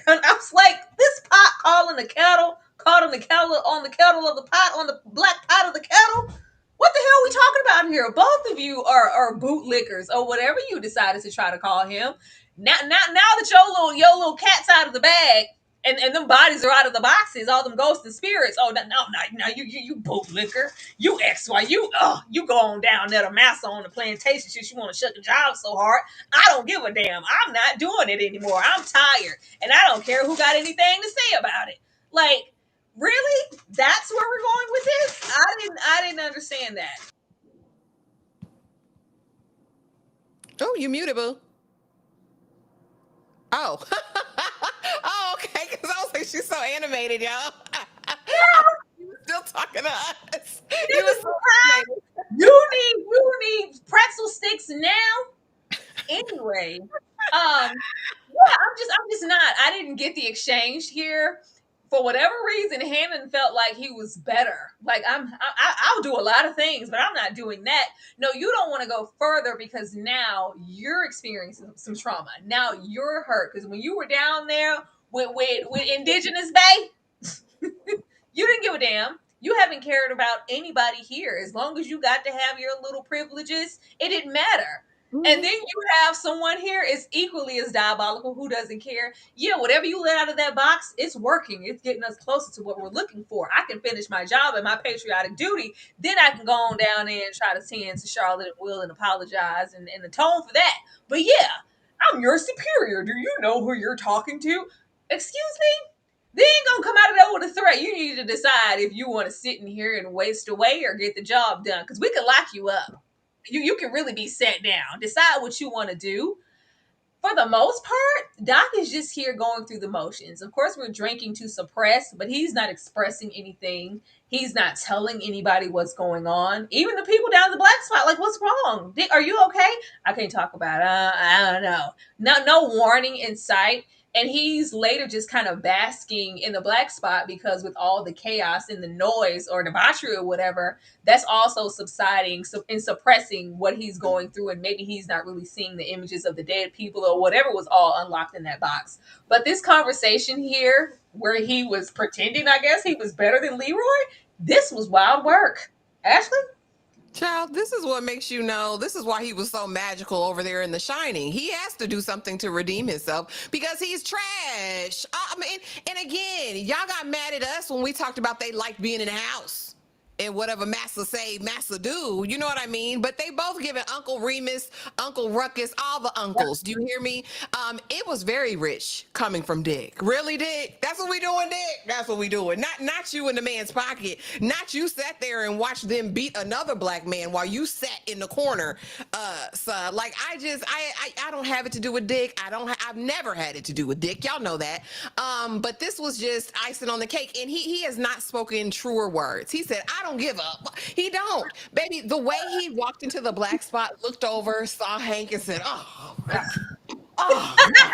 was like, this pot calling the kettle, calling the kettle on the kettle of the pot on the black pot of the kettle. What the hell are we talking about here? Both of you are bootlickers or whatever you decided to try to call him. Now that your little cat's out of the bag, and them bodies are out of the boxes, all them ghosts and spirits. Oh no, you bootlicker, you XY, you go on down there to Massa on the plantation since you want to shut the job so hard. I don't give a damn. I'm not doing it anymore. I'm tired, and I don't care who got anything to say about it. Like, really? That's where we're going with this? I didn't understand that. Oh, you muted, boo. Oh. Oh, okay. Because I was like, she's so animated, y'all. You were still talking to us. You This were is so time. animated. You need pretzel sticks now. Anyway, yeah, I'm just not. I didn't get the exchange here. For whatever reason, Hammond felt like he was better. Like I'll do a lot of things, but I'm not doing that. No, you don't want to go further because now you're experiencing some trauma. Now you're hurt because when you were down there with Indigenous Bay, you didn't give a damn. You haven't cared about anybody here. As long as you got to have your little privileges, it didn't matter. And then Mhm. you have someone here is equally as diabolical who doesn't care. Yeah, whatever you let out of that box, it's working. It's getting us closer to what we're looking for. I can finish my job and my patriotic duty. Then I can go on down there and try to tend to Charlotte and Will and apologize and atone for that. But yeah, I'm your superior. Do you know who you're talking to? Excuse me? They ain't gonna come out of there with a threat. You need to decide if you want to sit in here and waste away or get the job done. Because we can lock you up. You can really be set down. Decide what you want to do. For the most part, Doc is just here going through the motions. Of course, we're drinking to suppress, but he's not expressing anything. He's not telling anybody what's going on. Even the people down the black spot, like, what's wrong? Are you okay? I can't talk about it. I don't know. No warning in sight. And he's later just kind of basking in the black spot because with all the chaos and the noise or debauchery or whatever, that's also subsiding and suppressing what he's going through. And maybe he's not really seeing the images of the dead people or whatever was all unlocked in that box. But this conversation here, where he was pretending, I guess, he was better than Leroy, this was wild work. Ashley? Child, this is what makes you know. This is why he was so magical over there in The Shining. He has to do something to redeem himself because he's trash. I mean, and again, y'all got mad at us when we talked about they liked being in the house and whatever Massa say, Massa do. You know what I mean? But they both giving Uncle Remus, Uncle Ruckus, all the uncles. Do you hear me? It was very rich coming from Dick. Really, Dick? That's what we doing, Dick? That's what we doing. Not you in the man's pocket. Not you sat there and watched them beat another black man while you sat in the corner. So like I don't have it to do with Dick. I've never had it to do with Dick. Y'all know that. But this was just icing on the cake, and he has not spoken truer words. He said, "I don't give up." He don't, baby. The way he walked into the black spot, looked over, saw Hank, and said, "Oh, oh no."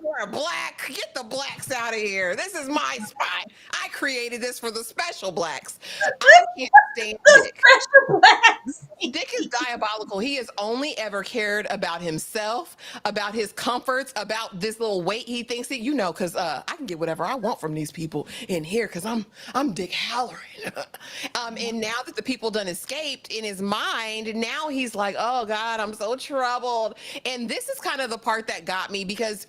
For a black, get the blacks out of here. This is my spot. I created this for the special blacks. I can't stand The Dick. special blacks. Dick is diabolical diabolical. He has only ever cared about himself, about his comforts, about this little weight he thinks that, because I can get whatever I want from these people in here because I'm Dick Halloran. And now that the people done escaped in his mind, now he's like, oh God, I'm so troubled. And this is kind of the part that got me because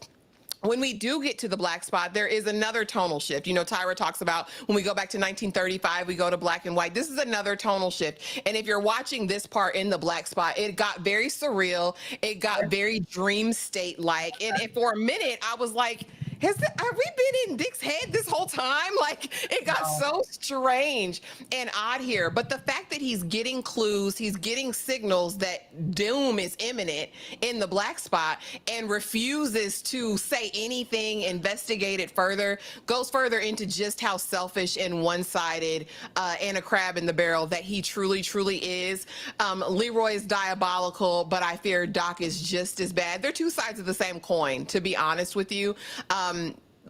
when we do get to the black spot, there is another tonal shift. Tyra talks about when we go back to 1935, we go to black and white. This is another tonal shift. And if you're watching this part in the black spot, it got very surreal. It got very dream state like. And for a minute, I was like, have we been in Dick's head this whole time? Like, it got so strange and odd here. But the fact that he's getting clues, he's getting signals that doom is imminent in the black spot and refuses to say anything, investigate it further, goes further into just how selfish and one-sided and a crab in the barrel that he truly, truly is. Leroy is diabolical, but I fear Doc is just as bad. They're two sides of the same coin, to be honest with you.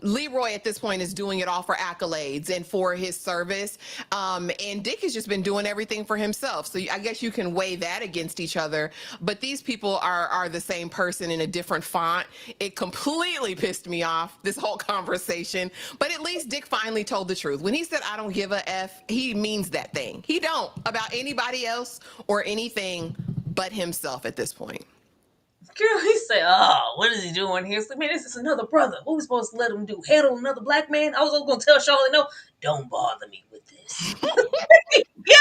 Leroy at this point is doing it all for accolades and for his service. And Dick has just been doing everything for himself. So I guess you can weigh that against each other. But these people are the same person in a different font. It completely pissed me off, this whole conversation. But at least Dick finally told the truth. When he said, I don't give a F, he means that thing. He don't about anybody else or anything but himself at this point. Girl, he said, oh, what is he doing here? It's like, man, this is another brother. What we supposed to let him do? Handle another black man? I was going to tell Charlotte, no, don't bother me with this. God! Yeah,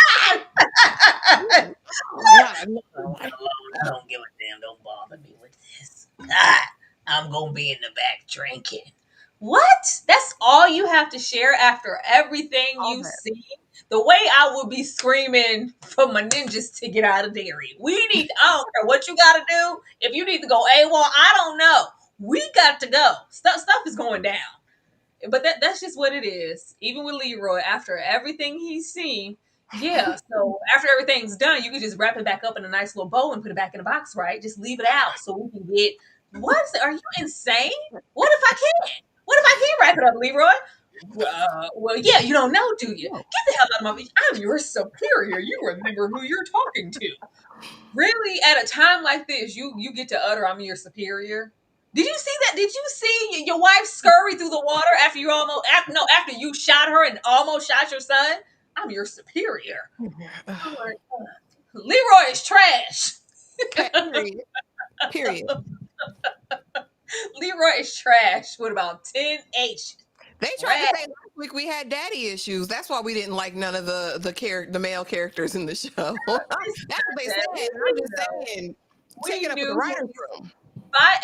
I don't give a damn. Don't bother me with this. God, I'm going to be in the back drinking. What? That's all you have to share after everything you see? The way I would be screaming for my ninjas to get out of Derry. I don't care what you got to do. If you need to go AWOL, I don't know. We got to go. Stuff is going down. But that's just what it is. Even with Leroy, after everything he's seen, yeah. So after everything's done, you can just wrap it back up in a nice little bow and put it back in a box, right? Just leave it out so we can get. What? Are you insane? What if I can't? What if I can't wrap it up, Leroy? Well, yeah, you don't know, do you? Get the hell out of my face. I'm your superior. You remember who you're talking to. Really, at a time like this, you get to utter, I'm your superior. Did you see that? Did you see your wife scurry through the water after after you shot her and almost shot your son? I'm your superior. I'm like, Leroy is trash. Period. Period. Leroy is trash with about 10 H. They tried to say last week we had daddy issues. That's why we didn't like none of the male characters in the show. That's what they said. I'm just saying, take it up with the writer's room. By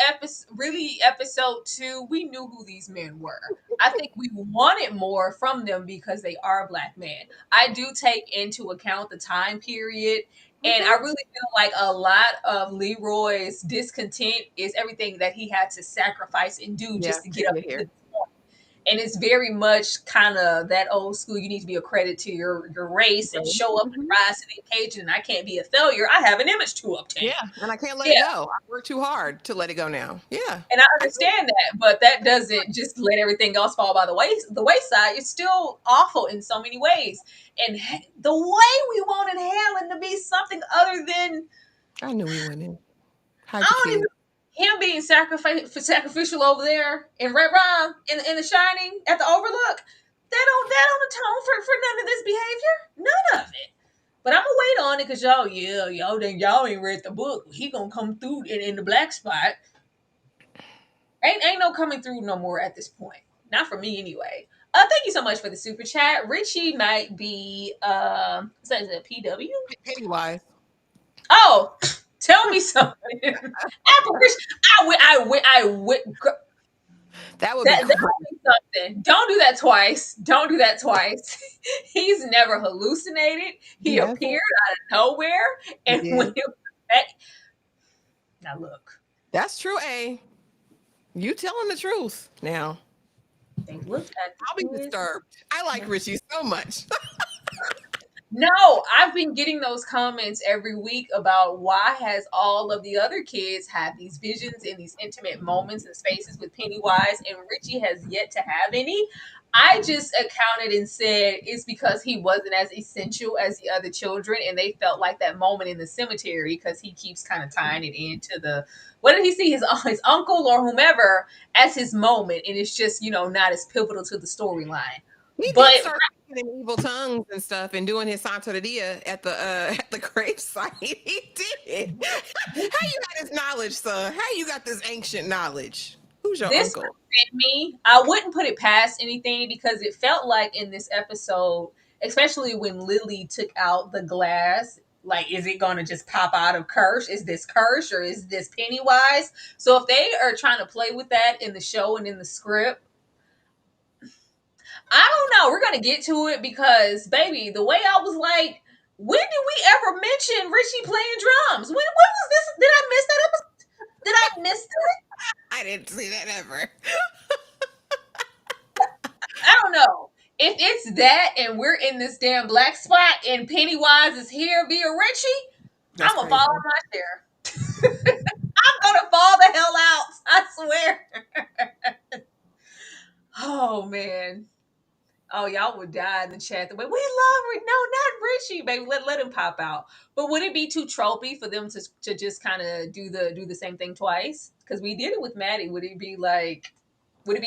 episode 2, we knew who these men were. I think we wanted more from them because they are black men. I do take into account the time period, and I really feel like a lot of Leroy's discontent is everything that he had to sacrifice and do just to get up here. And it's very much kind of that old school. You need to be a credit to your race and show up and rise to the occasion. And I can't be a failure. I have an image to obtain. Yeah, and I can't let it go. I work too hard to let it go now. Yeah, and I understand that, but that doesn't just let everything else fall by the wayside. It's still awful in so many ways. And the way we wanted Helen to be something other than, I knew we went in. Him being sacrificial over there in Red Rum in The Shining at the Overlook, that don't atone for none of this behavior. None of it. But I'm gonna wait on it because y'all ain't read the book. He gonna come through in the black spot. Ain't no coming through no more at this point. Not for me anyway. Thank you so much for the super chat. Richie might be is it PW? Pennywise. Oh. Tell me something. I would. That would be something. Don't do that twice. Don't do that twice. He's never hallucinated. He appeared out of nowhere, and when it was now look, that's true. You telling the truth now? They looked at. I'll be disturbed. I like Richie so much. No, I've been getting those comments every week about why has all of the other kids had these visions in these intimate moments and spaces with Pennywise, and Richie has yet to have any. I just accounted and said it's because he wasn't as essential as the other children, and they felt like that moment in the cemetery because he keeps kind of tying it into the what did he see his uncle or whomever as his moment, and it's just not as pivotal to the storyline. He But did start speaking in evil tongues and stuff and doing his Santo de Dia at the gravesite. He did. How you got this knowledge, son? How you got this ancient knowledge? Who's your this uncle? upset me. I wouldn't put it past anything because it felt like in this episode, especially when Lilly took out the glass, like, is it going to just pop out of Kirsch? Is this Kirsch or is this Pennywise? So if they are trying to play with that in the show and in the script, I don't know. We're going to get to it because, baby, the way I was like, when did we ever mention Richie playing drums? When was this? Did I miss that episode? Did I miss that? I didn't see that ever. I don't know. If it's that and we're in this damn black spot and Pennywise is here via Richie, That's I'm gonna crazy. fall in my chair. I'm gonna fall the hell out. I swear. Oh man. Oh, y'all would die in the chat. The way we love Rick. No, not Richie, baby. Let him pop out. But would it be too tropey for them to just kind of do the same thing twice? Because we did it with Maddie. Would it be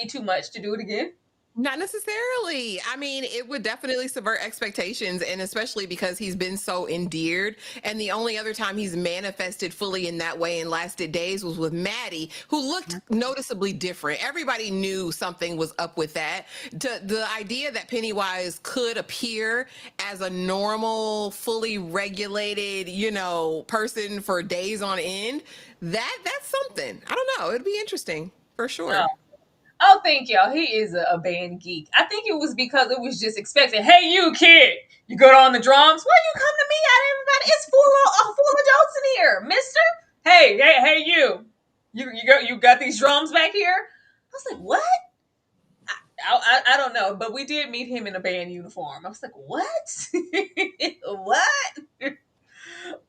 too much to do it again? Not necessarily. I mean, it would definitely subvert expectations, and especially because he's been so endeared. And the only other time he's manifested fully in that way and lasted days was with Maddie, who looked noticeably different. Everybody knew something was up with that. The idea that Pennywise could appear as a normal, fully regulated, person for days on end, that's something. I don't know. It'd be interesting for Oh, sure. oh, thank y'all. He is a band geek. I think it was because it was just expected. Hey, you kid, you good on the drums? Why you come to me out of everybody? It's full adults in here, Mister. Hey, you. You got these drums back here? I was like, what? I don't know, but we did meet him in a band uniform. I was like, what? What?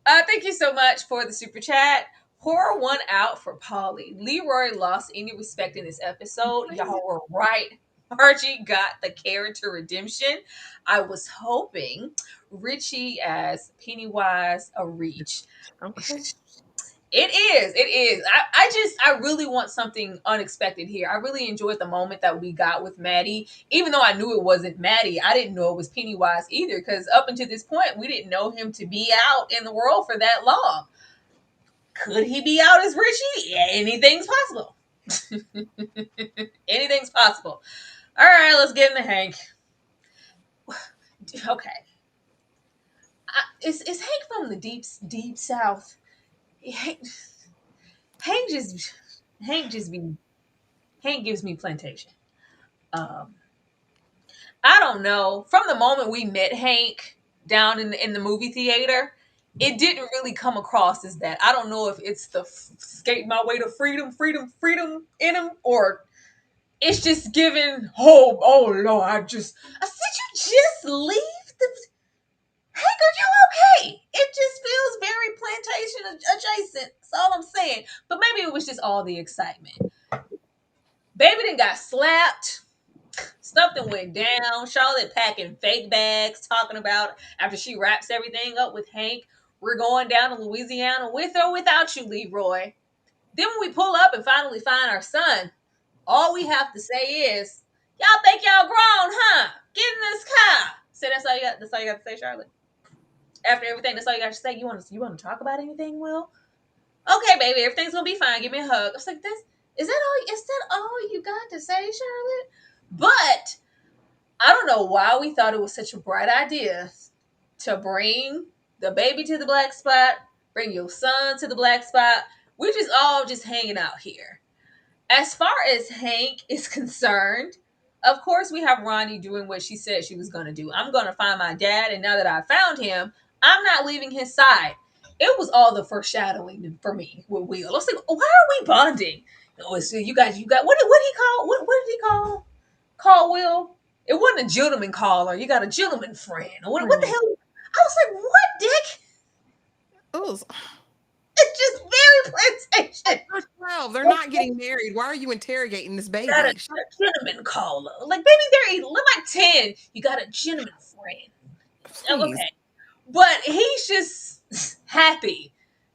Thank you so much for the super chat. Pour one out for Polly. Leroy lost any respect in this episode. Y'all were right. Margie got the character redemption. I was hoping Richie as Pennywise a reach. Okay. It is. It is. I really want something unexpected here. I really enjoyed the moment that we got with Maddie. Even though I knew it wasn't Maddie, I didn't know it was Pennywise either. Because up until this point, we didn't know him to be out in the world for that long. Could he be out as Richie? Yeah, anything's possible. Anything's possible. All right, let's get into Hank. Okay. Is Hank from the deep south? Hank, Hank just Hank just be Hank gives me plantation. Um, I don't know. From the moment we met Hank down in the movie theater, it didn't really come across as that. I don't know if it's the skate my way to freedom in him, or it's just given. Oh no! I said you just leave the. Hank, are you okay? It just feels very plantation adjacent. That's all I'm saying. But maybe it was just all the excitement. Baby then got slapped. Something went down. Charlotte packing fake bags, talking about after she wraps everything up with Hank, we're going down to Louisiana with or without you, Leroy. Then when we pull up and finally find our son, all we have to say is, y'all think y'all grown, huh? Get in this car. So that's all you got to say, Charlotte. After everything, that's all you got to say. You want to talk about anything, Will? Okay, baby, everything's gonna be fine. Give me a hug. I was like, is that all you got to say, Charlotte? But I don't know why we thought it was such a bright idea to bring the baby to the black spot, bring your son to the black spot. We're just all just hanging out here. As far as Hank is concerned, of course, we have Ronnie doing what she said she was going to do. I'm going to find my dad, and now that I found him, I'm not leaving his side. It was all the foreshadowing for me with Will. I was like, why are we bonding? Oh, so you got what did he call? What did he call Will? It wasn't a gentleman caller. You got a gentleman friend. What the Right. hell? I was like, what, Dick? Oh, It's just very plantation. They're 12. They're not getting married. Why are you interrogating this Got baby? a gentleman caller. Like, baby, they're like 10. You got a gentleman friend. Oh, Please. okay. But he's just happy.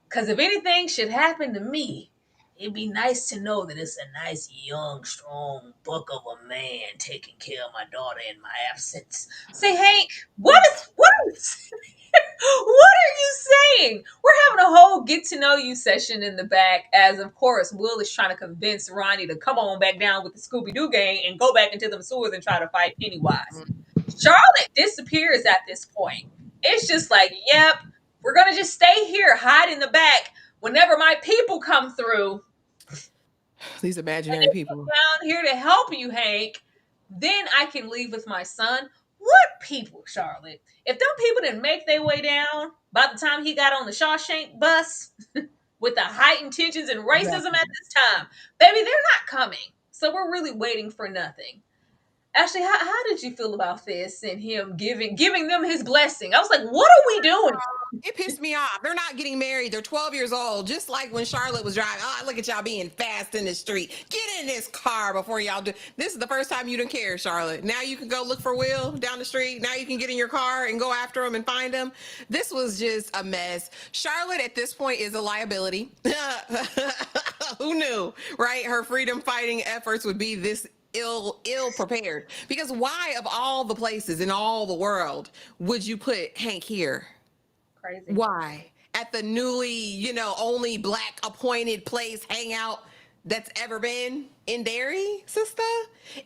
Because if anything should happen to me, it'd be nice to know that it's a nice, young, strong buck of a man taking care of my daughter in my absence. Say, Hank, what are you saying? We're having a whole get to know you session in the back, as of course Will is trying to convince Ronnie to come on back down with the Scooby Doo gang and go back into the sewers and try to fight Pennywise. Charlotte disappears at this point. It's just like, yep, we're gonna just stay here, hide in the back. Whenever my people come through, These and imaginary they come people. down here to help you, Hank, then I can leave with my son. What people, Charlotte? If them people didn't make their way down by the time he got on the Shawshank bus with the heightened tensions and racism Exactly. at this time, baby, they're not coming. So we're really waiting for nothing. Ashley, how did you feel about this and him giving them his blessing? I was like, what are we doing? It pissed me off. They're not getting married. They're 12 years old. Just like when Charlotte was driving. Oh, look at y'all being fast in the street. Get in this car before y'all do. This is the first time you didn't care, Charlotte. Now you can go look for Will down the street. Now you can get in your car and go after him and find him. This was just a mess. Charlotte at this point is a liability. Who knew, right? Her freedom fighting efforts would be this ill prepared. Because why, of all the places in all the world, would you put Hank here? Crazy. Why? At the newly, only black appointed place hangout that's ever been in Derry, sister?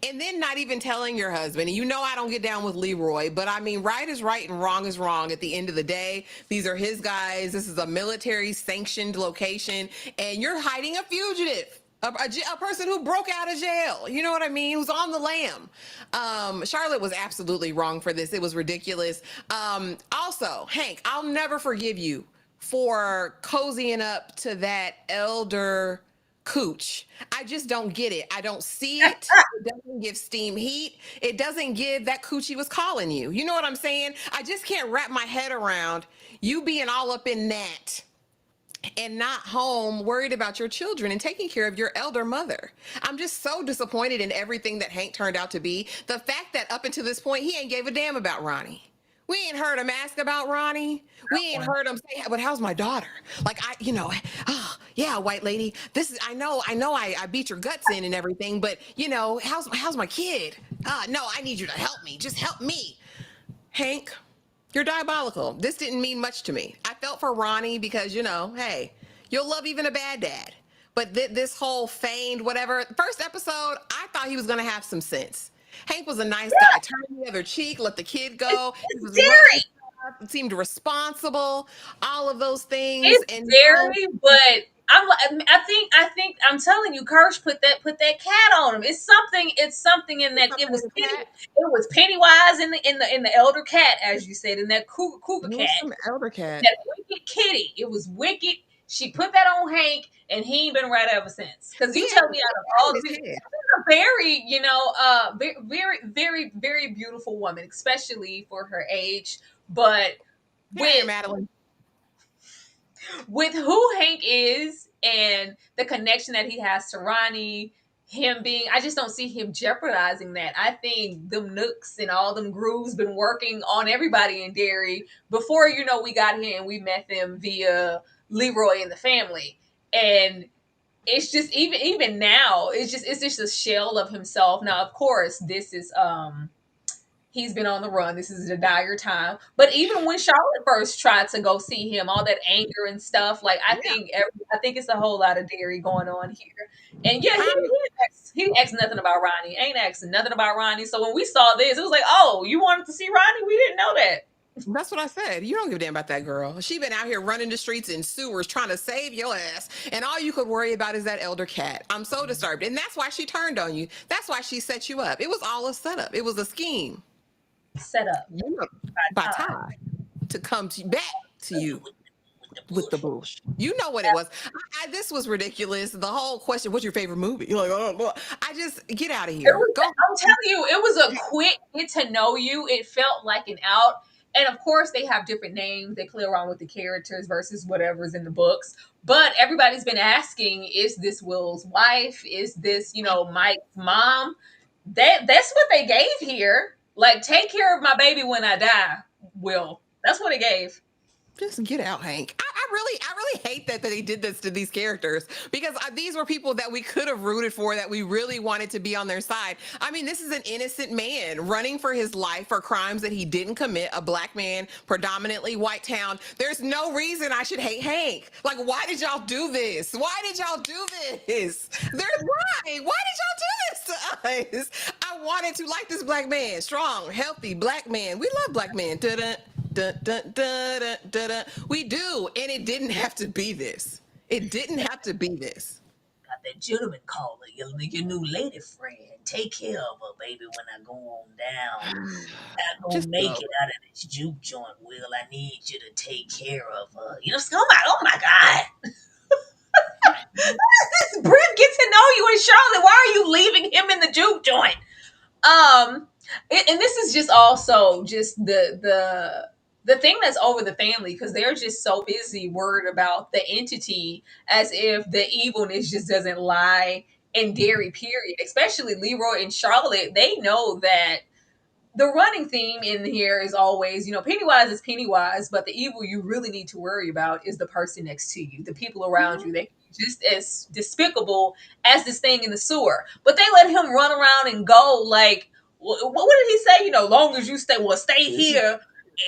And then not even telling your husband. And I don't get down with Leroy, but I mean, right is right and wrong is wrong at the end of the day. These are his guys. This is a military sanctioned location, and you're hiding a fugitive. A person who broke out of jail, you know what I mean? Who's on the lam. Charlotte was absolutely wrong for this. It was ridiculous. Also, Hank, I'll never forgive you for cozying up to that elder cooch. I just don't get it. I don't see it. It doesn't give steam heat. It doesn't give that coochie was calling you. You know what I'm saying? I just can't wrap my head around you being all up in that and not home worried about your children and taking care of your elder mother. I'm just so disappointed in everything that Hank turned out to be. The fact that up until this point, he ain't gave a damn about Ronnie. We ain't heard him ask about Ronnie. We ain't heard him say, but how's my daughter? Like, oh, yeah, white lady, this is, I beat your guts in and everything, but how's my kid? No, I need you to help me. Just help me. Hank, you're diabolical. This didn't mean much to me. I felt for Ronnie because, hey, you'll love even a bad dad. But this whole feigned whatever, first episode, I thought he was going to have some sense. Hank was a nice guy. Turned the other cheek, let the kid go. He It's was running, Derry. seemed responsible, all of those things. It's And Derry, but I think I'm telling you, Kirsch put that cat on him. It's something in there's that something in the cat. it was Pennywise in the elder cat, as you said, in that cougar It cat, was some elder cat. that wicked kitty. It was wicked. She put that on Hank, and he ain't been right ever since. Because He you had tell me, out of all the his people, head. a very, very, very, very beautiful woman, especially for her age. But Get out here, with Madeline. who Hank is and the connection that he has to Ronnie, him being, I just don't see him jeopardizing that. I think them nooks and all them grooves been working on everybody in Derry before we got here and we met them via Leroy and the family. And it's just even now, it's just a shell of himself. Now, of course, this is he's been on the run. This is a dire time. But even when Charlotte first tried to go see him, all that anger and stuff, like Yeah. I think it's a whole lot of dairy going on here. And yeah, Um, he asked nothing about Ronnie. Ain't asking nothing about Ronnie. So when we saw this, it was like, oh, you wanted to see Ronnie? We didn't know that. That's what I said. You don't give a damn about that girl. She been out here running the streets and sewers trying to save your ass. And all you could worry about is that elder cat. I'm so disturbed. And that's why she turned on you. That's why she set you up. It was all a setup. It was a scheme. Set up You know, by by time. Ty to come back to you with the Bullshit. bullshit. You know what it was. This was ridiculous. The whole question, what's your favorite movie? You're like, oh, I just get out of here. Go. I'm telling you, it was a quick get to know you. It felt like an out. And of course, they have different names. They play around with the characters versus whatever's in the books. But everybody's been asking, is this Will's wife? Is this, Mike's mom? That's what they gave here. Like, take care of my baby when I die, Will. That's what it gave. Just get out, Hank. I really hate that they did this to these characters because these were people that we could have rooted for, that we really wanted to be on their side. I mean, this is an innocent man running for his life for crimes that he didn't commit. A black man, predominantly white town. There's no reason I should hate Hank. Like, why did y'all do this? Why did y'all do this? Why? Why did y'all do this to us? I wanted to like this black man, strong, healthy black man. We love black men. Dun, dun, dun, dun, dun, dun, dun. We do, and it didn't have to be this. It didn't have to be this. Got that gentleman caller, your new lady friend. Take care of her, baby, when I go on down. I'm gonna Just make go. it out of this juke joint, Will. I need you to take care of her. Oh my God. Brent, get to know you and Charlotte. Why are you leaving him in the juke joint? And this is just also just the thing that's over the family, because they're just so busy worried about the entity, as if the evilness just doesn't lie in Derry, period. Especially Leroy and Charlotte, they know that the running theme in here is always, Pennywise is Pennywise, but the evil you really need to worry about is the person next to you, the people around you. They just as despicable as this thing in the sewer. But they let him run around and go like, what did he say? Long as you stay here,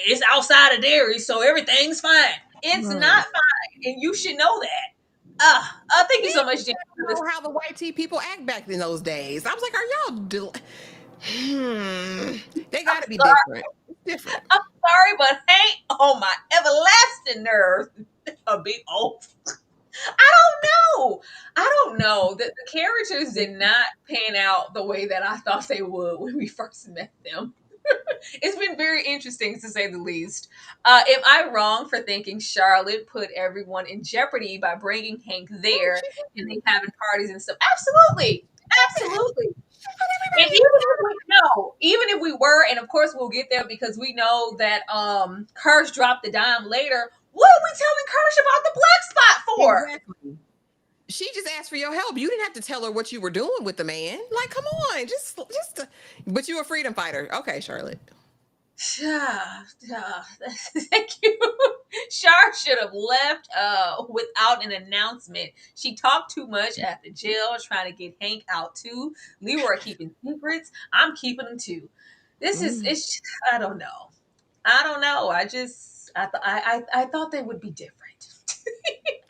it's outside of Derry, so everything's fine. It's Right. not fine, and you should know that. Thank you so much, Jen, for this. Know how the white tea people act back in those days. I was like, are y'all they I'm got to be sorry. different. It's different. I'm sorry, but Hank, oh my everlasting nerve, a big old. I don't know that the characters did not pan out the way that I thought they would when we first met them. It's been very interesting, to say the least. Am I wrong for thinking Charlotte put everyone in jeopardy by bringing Hank Oh, there she and they put having parties and stuff? Absolutely, absolutely. And everybody in even if we were, and of course we'll get there because we know that Kirsch dropped the dime later. What are we telling Kirsch about the black spot for? exactly. She just asked for your help. You didn't have to tell her what you were doing with the man. Like, come on, but you a freedom fighter. Okay, Charlotte. Thank you. Shar should have left without an announcement. She talked too much at the jail, trying to get Hank out too. Leroy keeping secrets. I'm keeping them too. This is Mm. it's. I don't know. I don't know. I thought they would be different.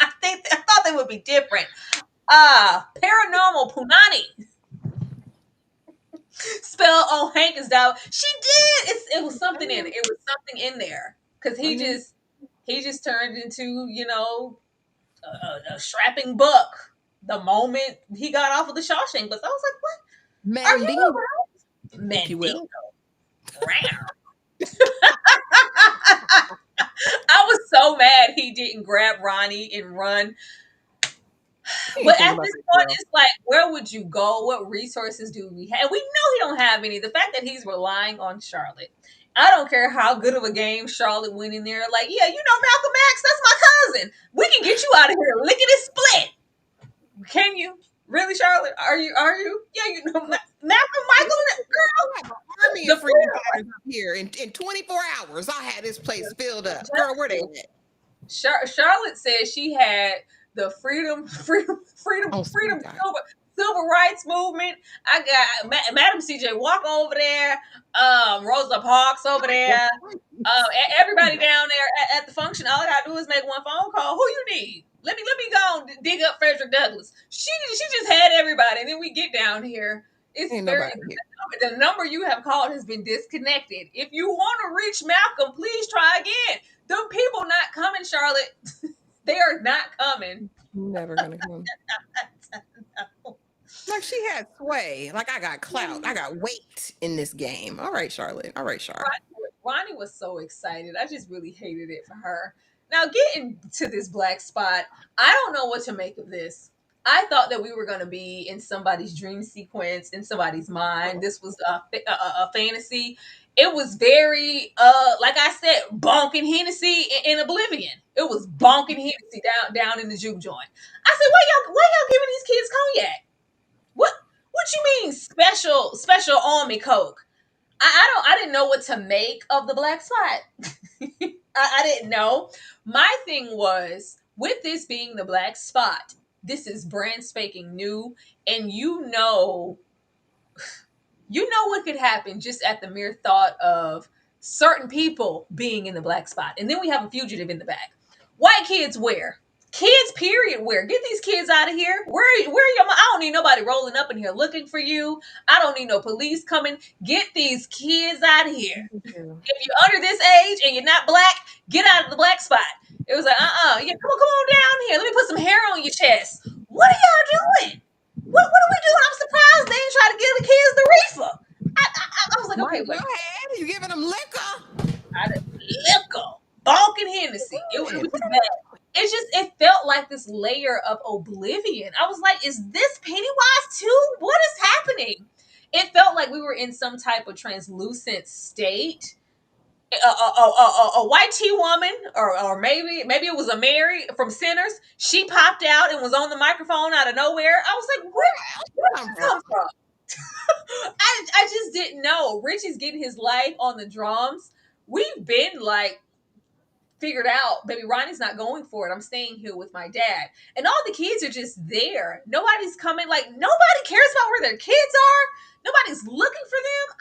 I thought they would be different. Paranormal Punani spell on Hank is down. She did. It was I something in it. know. It was something in there because I he know. just turned into a strapping buck the moment he got off of the Shawshank. But I was like, what? Are you Mandingo, all right? if you will. Mandingo. I was so mad he didn't grab Ronnie and run. He But ain't think at about this this point, girl. it's like, where would you go? What resources do we have? We know he don't have any. The fact that he's relying on Charlotte. I don't care how good of a game Charlotte went in there. Like, yeah, Malcolm X, that's my cousin. We can get you out of here. Lickety split. Can you? Really, Charlotte? Are you? Yeah, Malcolm Michael, I have an army the of freedom freedom. fighters up here. In 24 hours, I had this place filled up. Girl, where they at? Charlotte said she had the On speed dial. civil rights movement. I got Madam CJ Walker over there, Rosa Parks over there, everybody down there at the function. All I gotta do is make one phone call. Who you need? Let me go and dig up Frederick Douglass. She just had everybody, and then we get down here. It's Ain't very nobody here. the number you have called has been disconnected. If you want to reach Malcolm, please try again. Them people not coming, Charlotte. They are not coming. Never gonna come. Like she had sway. Like I got clout. I got weight in this game. All right, Charlotte. All right, Char. Ronnie was so excited. I just really hated it for her. Now, getting to this black spot, I don't know what to make of this. I thought that we were going to be in somebody's dream sequence, in somebody's mind. This was a fantasy. It was very like I said, bonking Hennessy in Oblivion. It was bonking Hennessy down in the juke joint. I said, why y'all giving these kids cognac? What you mean special army coke? I didn't know what to make of the black spot. I didn't know. My thing was, with this being the black spot, this is brand spanking new, and you know what could happen just at the mere thought of certain people being in the black spot. And then we have a fugitive in the back. White kids where? Kids, period, where? Get these kids out of here. Where are your I don't need nobody rolling up in here looking for you. I don't need no police coming. Get these kids out of here. If you're under this age and you're not black, get out of the black spot. It was like, yeah, come on down here. Let me put some hair on your chest. What are y'all doing? What are we doing? I'm surprised they ain't trying to give the kids the reefer. I was like, okay, Marge, go wait. ahead. You giving them liquor? Liquor, bonking Hennessy. It was just bad. It felt like this layer of oblivion. I was like, is this Pennywise too? What is happening? It felt like we were in some type of translucent state. A white tea woman, or maybe it was a Mary from Sinners. She popped out and was on the microphone out of nowhere. I was like, where did Come she from? come from? I just didn't know. Richie's getting his life on the drums. We've been like figured out, baby Ronnie's not going for it. I'm staying here with my dad. And all the kids are just there. Nobody's coming. Like, nobody cares about where their kids are. Nobody's looking for them.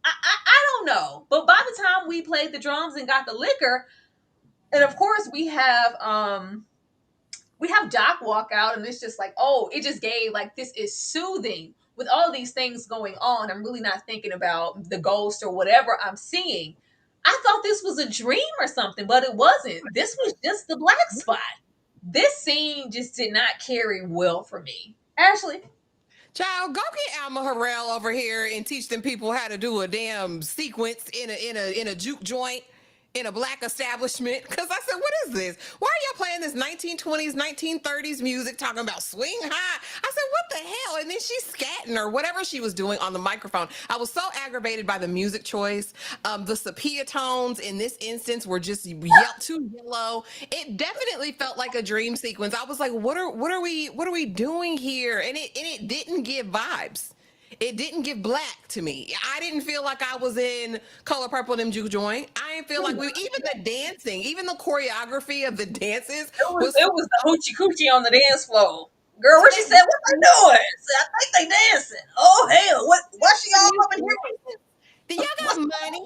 I don't know. But by the time we played the drums and got the liquor, and of course we have Doc walk out, and it's just like, oh, it just gave like, this is soothing. With all these things going on, I'm really not thinking about the ghost or whatever I'm seeing. I thought this was a dream or something, but it wasn't. This was just the black spot. This scene just did not carry well for me. Ashley, Child, go get Alma Harrell over here and teach them people how to do a damn sequence in a juke joint in a black establishment. Cause I said, what is this? Why are y'all playing this 1920s, 1930s music talking about swing high? I said, what the hell? And then she's scatting or whatever she was doing on the microphone. I was so aggravated by the music choice. The sepia tones in this instance were just too yellow. It definitely felt like a dream sequence. I was like, what are we doing here? And it didn't give vibes. It didn't give black to me. I didn't feel like I was in Color Purple them juke joint. I didn't feel like even the dancing, even the choreography of the dances was it was the hoochie coochie on the dance floor. Girl, what she said, what they doing? I think they dancing. Oh hell, why she all up in here? y'all got money.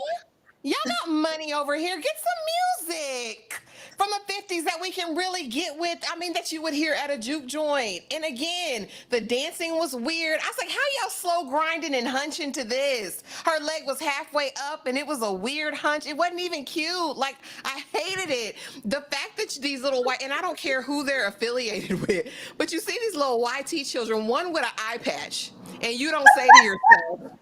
Y'all got money over here. Get some music from the 50s that we can really get with. I mean, that you would hear at a juke joint. And again, the dancing was weird. I was like, how y'all slow grinding and hunching to this? Her leg was halfway up and it was a weird hunch. It wasn't even cute. Like, I hated it. The fact that these little white, and I don't care who they're affiliated with, but you see these little YT children, one with an eye patch, and you don't say to yourself,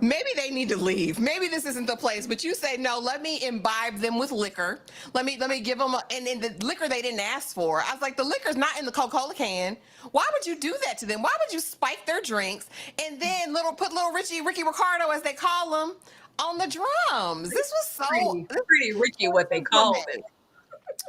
maybe they need to leave. Maybe this isn't the place. But you say, no, let me imbibe them with liquor. Let me give them and the liquor they didn't ask for. I was like, the liquor's not in the Coca-Cola can. Why would you do that to them? Why would you spike their drinks and then put little Ricky Ricardo, as they call him, on the drums? This was so Pretty Ricky, what they called it.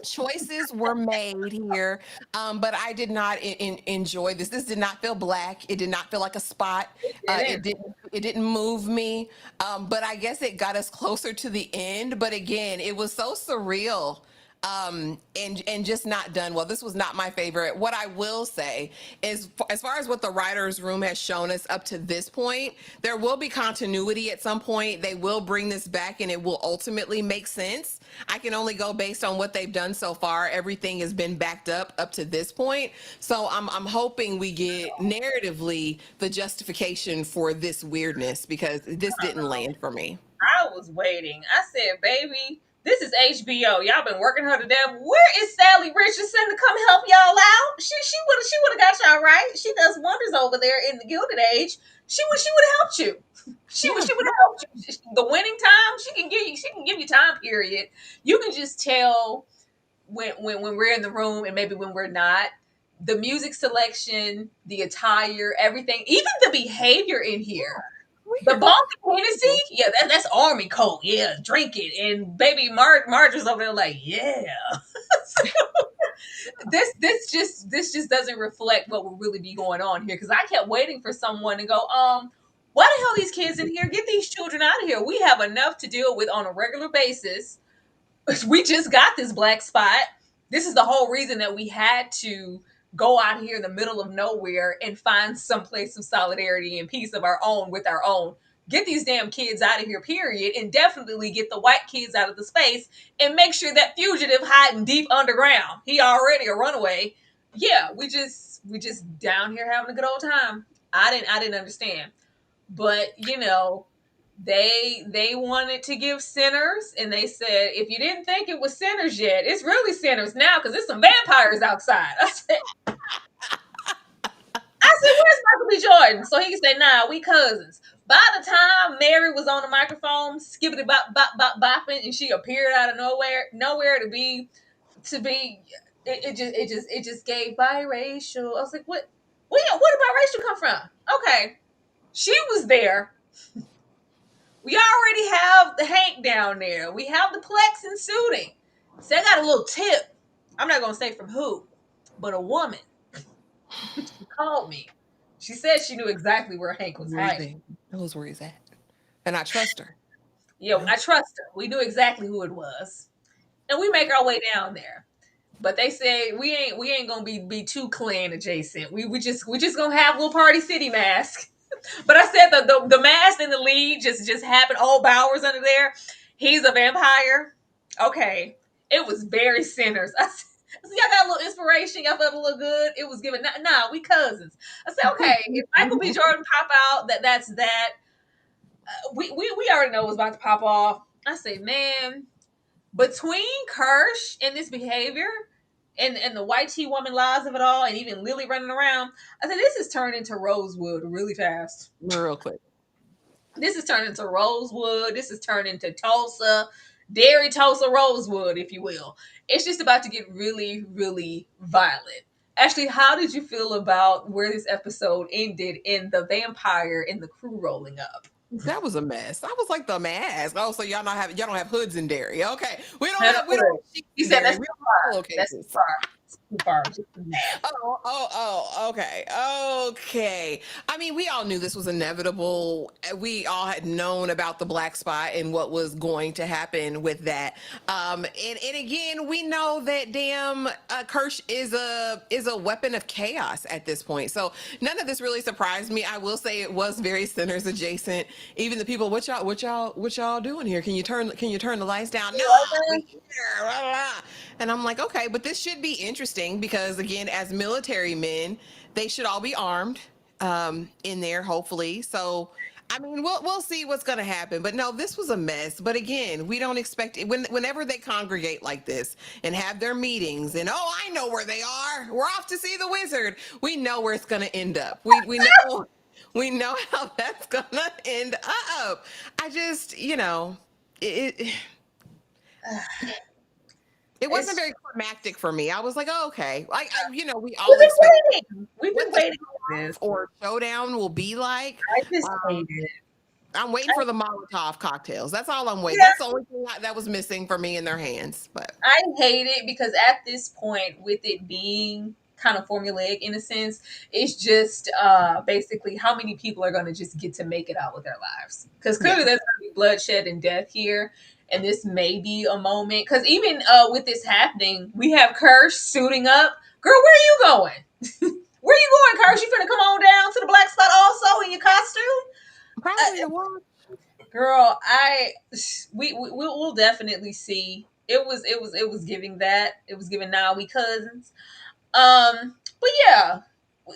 choices were made here, but I did not enjoy this. This did not feel black. It did not feel like a spot. It didn't. It didn't move me. But I guess it got us closer to the end. But again, it was so surreal. And just not done well. This was not my favorite. What I will say is, as far as what the writers' room has shown us up to this point, there will be continuity at some point. They will bring this back, and it will ultimately make sense. I can only go based on what they've done so far. Everything has been backed up to this point. So I'm hoping we get narratively the justification for this weirdness, because this didn't land for me. I was waiting. I said, baby, this is HBO. Y'all been working her to death. Where is Sally Richardson to come help y'all out? She would have got y'all right. She does wonders over there in the Gilded Age. She would have helped you. She would have helped you. The winning time, she can give you time period. You can just tell when we're in the room and maybe when we're not. The music selection, the attire, everything, even the behavior in here. The weird. Baltic Hennessy, yeah, that's Army Coke. Yeah, drink it. And baby Marge was over there like, yeah. This just doesn't reflect what would really be going on here. Because I kept waiting for someone to go, why the hell these kids in here? Get these children out of here. We have enough to deal with on a regular basis. We just got this black spot. This is the whole reason that we had to go out here in the middle of nowhere and find some place of solidarity and peace of our own with our own. Get these damn kids out of here, period, and definitely get the white kids out of the space and make sure that fugitive hiding deep underground. He already a runaway. Yeah, we just down here having a good old time. I didn't understand. But they wanted to give sinners, and they said if you didn't think it was sinners yet, it's really sinners now because there's some vampires outside. I said, where's Michael B. Jordan? So he said, nah, we cousins. By the time Mary was on the microphone, skippity bop bop bop bopping, and she appeared out of nowhere it just gave biracial. I was like, what did biracial come from? Okay, she was there. We already have the Hank down there. We have the Plex and suiting. So I got a little tip. I'm not gonna say from who, but a woman. She called me. She said she knew exactly where Hank was hiding. Knows where he's at, and I trust her. Yeah, I trust her. We knew exactly who it was, and we make our way down there. But they say we ain't gonna be too clan adjacent. We just gonna have little Party City mask. But I said the mask in the lead just happened. Old Bowers under there. He's a vampire. Okay, it was very sinners. I said, y'all got a little inspiration. Y'all felt a little good. It was given. Nah, we cousins. I said, okay, if Michael B. Jordan pop out, that's that. We already know what's about to pop off. I say, man, between Kirsch and this behavior and the white tea woman lies of it all, and even Lilly running around, I said, this is turned into Rosewood really fast. Real quick. This is turned into Rosewood. This is turned into Tulsa, Derry, Tulsa, Rosewood, if you will. It's just about to get really, really violent. Ashley, how did you feel about where this episode ended in the vampire and the crew rolling up? That was a mess. I was like the mask. Oh, so y'all don't have hoods in Derry. Okay. We don't have sheets He in said Derry. that's We too don't far. have That's too pillowcases. far. It's too far. Just a mask. Okay. Okay. I mean, we all knew this was inevitable. We all had known about the black spot and what was going to happen with that. And again, we know that damn Kirsch is a weapon of chaos at this point. So none of this really surprised me. I will say it was very sinners adjacent. Even the people, what y'all doing here? Can you turn the lights down? No, we here. Blah, blah, blah. And I'm like, okay, but this should be interesting because again, as military men, they should all be armed in there, hopefully. So I mean, we'll see what's gonna happen. But no, this was a mess. But again, we don't expect it whenever they congregate like this and have their meetings and oh, I know where they are. We're off to see the wizard. We know where it's gonna end up. We know how that's gonna end up. I just, it it wasn't It's very climactic for me. I was like, oh, okay. We We've all been expect waiting. We've what been the waiting for this. or showdown will be like. I just Um, hate it. I'm waiting for the Molotov cocktails. That's all I'm waiting. Yeah, That's the only thing that was missing for me in their hands. But I hate it because at this point, with it being kind of formulaic in a sense, it's just basically how many people are going to just get to make it out with their lives. Because yeah, clearly there's going to be bloodshed and death here. And this may be a moment. Because even with this happening, we have Kirsch suiting up. Girl, where are you going? Where are you going, Kirsch? You finna come on down to the black spot also in your costume? probably the one. Girl, we'll definitely see. It was giving that. It was giving now we cousins. But yeah,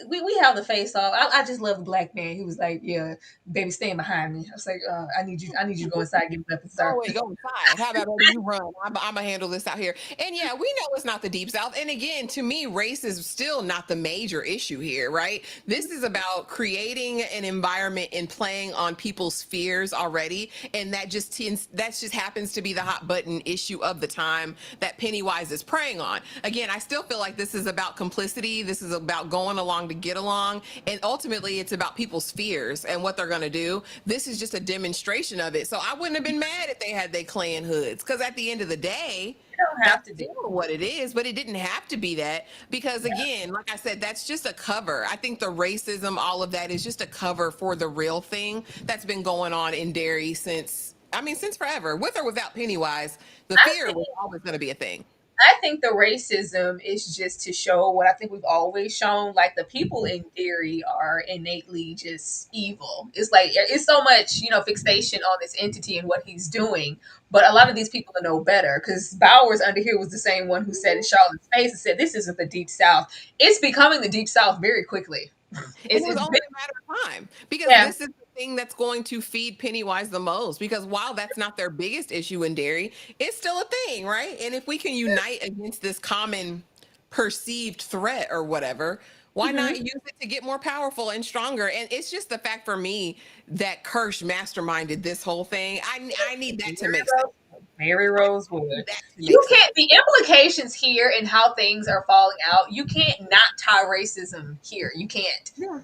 we have the face off. I just love the black man. He was like, "Yeah, baby, stand behind me." I was like, I need you to go inside, get up and Oh start. wait, go inside. How about baby, you run? I'm gonna handle this out here. And yeah, we know it's not the deep south. And again, to me, race is still not the major issue here, right? This is about creating an environment and playing on people's fears already, and that just happens to be the hot button issue of the time that Pennywise is preying on. Again, I still feel like this is about complicity. This is about going along along to get along. And ultimately, it's about people's fears and what they're going to do. This is just a demonstration of it. So I wouldn't have been mad if they had their clan hoods, because at the end of the day, You don't have that's to do. still what it is, but it didn't have to be that, because Yeah. again, like I said, that's just a cover. I think the racism, all of that is just a cover for the real thing that's been going on in Derry since, I mean, since forever. With or without Pennywise, the I fear was think always going to be a thing. I think the racism is just to show what I think we've always shown. Like the people in Derry are innately just evil. It's like it's so much, fixation on this entity and what he's doing. But a lot of these people know better because Bowers under here was the same one who said in Charlotte's face and said, "This isn't the Deep South." It's becoming the Deep South very quickly. And it was It's only been, a matter of time, because yeah. this is the thing that's going to feed Pennywise the most. Because while that's not their biggest issue in Derry, it's still a thing, right? And if we can unite against this common perceived threat or whatever, why Hmm. not use it to get more powerful and stronger? And it's just the fact for me that Kirsch masterminded this whole thing. I need that to make sense. Mary I Rosewood. need that to You make sense. can't, the implications here and how things are falling out, you can't not tie racism here. You can't. Yeah.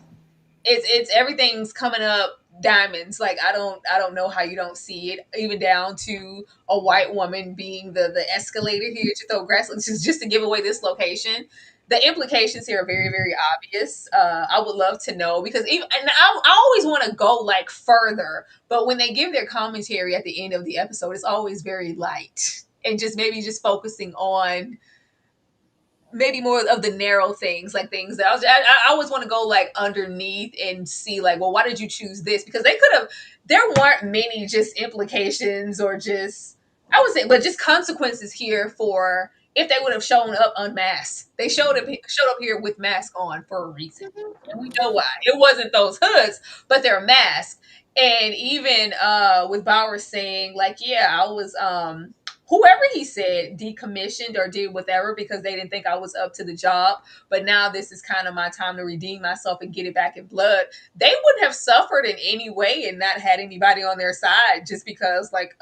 It's everything's coming up diamonds. Like I don't know how you don't see it, even down to a white woman being the escalator here to throw grass, just to give away this location. The implications here are very, very obvious. I would love to know because even and I always want to go like further, but when they give their commentary at the end of the episode, it's always very light and just maybe just focusing on maybe more of the narrow things, like things that I always want to go like underneath and see like, well, why did you choose this? Because they could have, there weren't many just implications or just, I would say, but just consequences here for if they would have shown up unmasked. They showed up here with mask on for a reason. And we know why. It wasn't those hoods, but they're masked. And even with Bauer saying, like, yeah, I was whoever he said decommissioned or did whatever because they didn't think I was up to the job. But now this is kind of my time to redeem myself and get it back in blood. They wouldn't have suffered in any way and not had anybody on their side just because, like,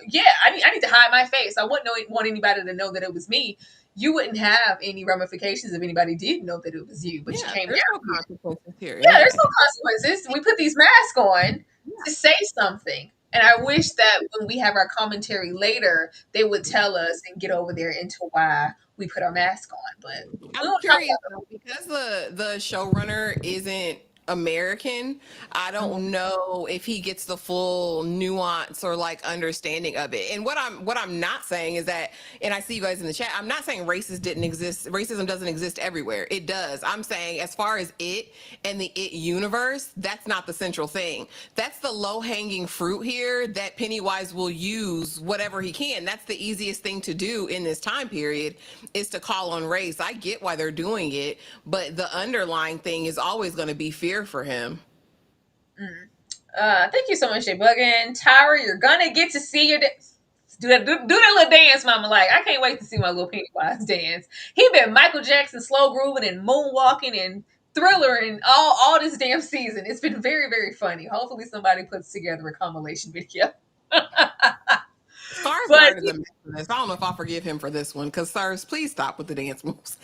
yeah, I need to hide my face. I wouldn't want anybody to know that it was me. You wouldn't have any ramifications if anybody did know that it was you, but you Yeah, came there's no down here. consequences here Yeah, there's anyway. no consequences. We put these masks on Yeah. to say something. And I wish that when we have our commentary later, they would tell us and get over there into why we put our mask on. But we I'm don't talk curious though, because the showrunner isn't American. I about don't know if he gets the full nuance or like understanding of it. And what I'm not saying is that, and I see you guys in the chat, I'm not saying racism doesn't exist everywhere. It does. I'm saying as far as it and the it universe, that's not the central thing. That's the low-hanging fruit here that Pennywise will use whatever he can. That's the easiest thing to do in this time period, is to call on race. I get why they're doing it, but the underlying thing is always going to be fear for him. Mm. Thank you so much, Jay Buggin. Tyra, you're gonna get to see your do that little dance, mama. Like, I can't wait to see my little Pennywise dance. He been Michael Jackson slow grooving and moonwalking and thriller and all this damn season. It's been very, very funny. Hopefully somebody puts together a compilation video. But Skarsgård is a mess for this. I don't know if I'll forgive him for this one, because Sirs, please stop with the dance moves.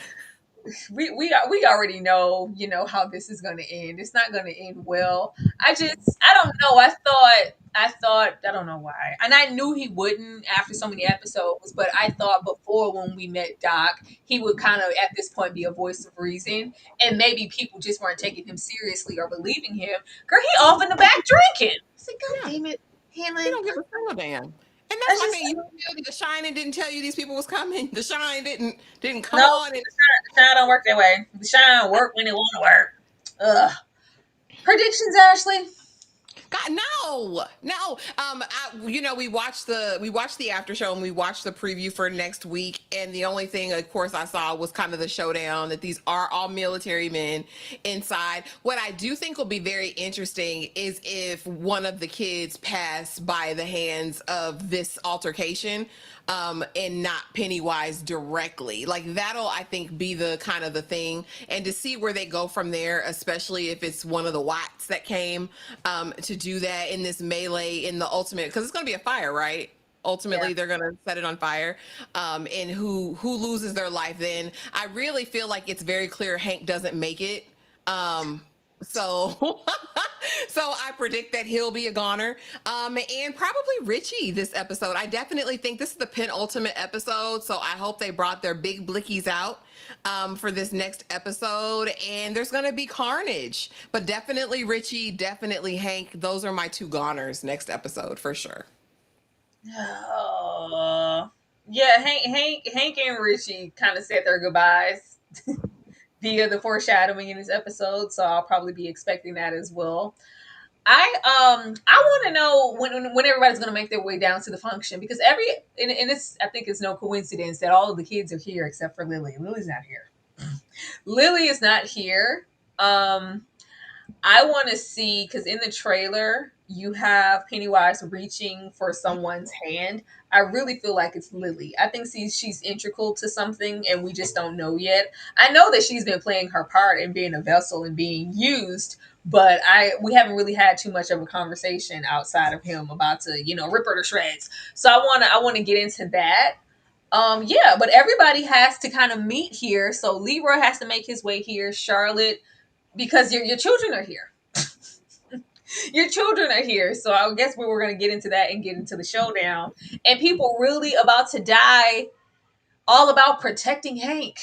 we already know, how this is going to end. It's not going to end well. I don't know. I thought I don't know why, and I knew he wouldn't after so many episodes. But I thought before when we met Doc, he would kind of at this point be a voice of reason, and maybe people just weren't taking him seriously or believing him. Girl, he off in the back drinking. I said, God Yeah, damn it, he Hamlin. don't give a single damn. And that's That's my just thing. You feel the Shining didn't tell you these people was coming. The Shine didn't come no. on, and The shine don't work that way. The shine work when it want to work. Ugh. Predictions, Ashley. God, no, no. We watched the after show, and we watched the preview for next week. And the only thing, of course, I saw was kind of the showdown, that these are all military men inside. What I do think will be very interesting is if one of the kids pass by the hands of this altercation, and not Pennywise directly. Like, that'll, I think, be the kind of the thing, and to see where they go from there, especially if it's one of the Watts that came to do that in this melee in the ultimate, because it's going to be a fire, right? Yeah. Ultimately, they're going to set it on fire, and who loses their life then. I really feel like it's very clear Hank doesn't make it. So, so I predict that he'll be a goner. And probably Richie this episode. I definitely think this is the penultimate episode, so I hope they brought their big blickies out for this next episode. And there's gonna be carnage, but definitely Richie, definitely Hank. Those are my two goners next episode for sure. Oh, yeah. Hank, and Richie kind of said their goodbyes via the foreshadowing in this episode, so I'll probably be expecting that as well. I want to know when everybody's going to make their way down to the function, because and it's, I think it's no coincidence that all of the kids are here except for Lily. Lily's not here. Lily is not here. I want to see, because in the trailer you have Pennywise reaching for someone's hand. I really feel like it's Lily. I think she's integral to something and we just don't know yet. I know that she's been playing her part and being a vessel and being used, but we haven't really had too much of a conversation outside of him about to, rip her to shreds. So I wanna get into that. Yeah, but everybody has to kind of meet here. So Leroy has to make his way here. Charlotte, because your children are here. Your children are here. So I guess we were going to get into that and get into the showdown. And people really about to die, all about protecting Hank.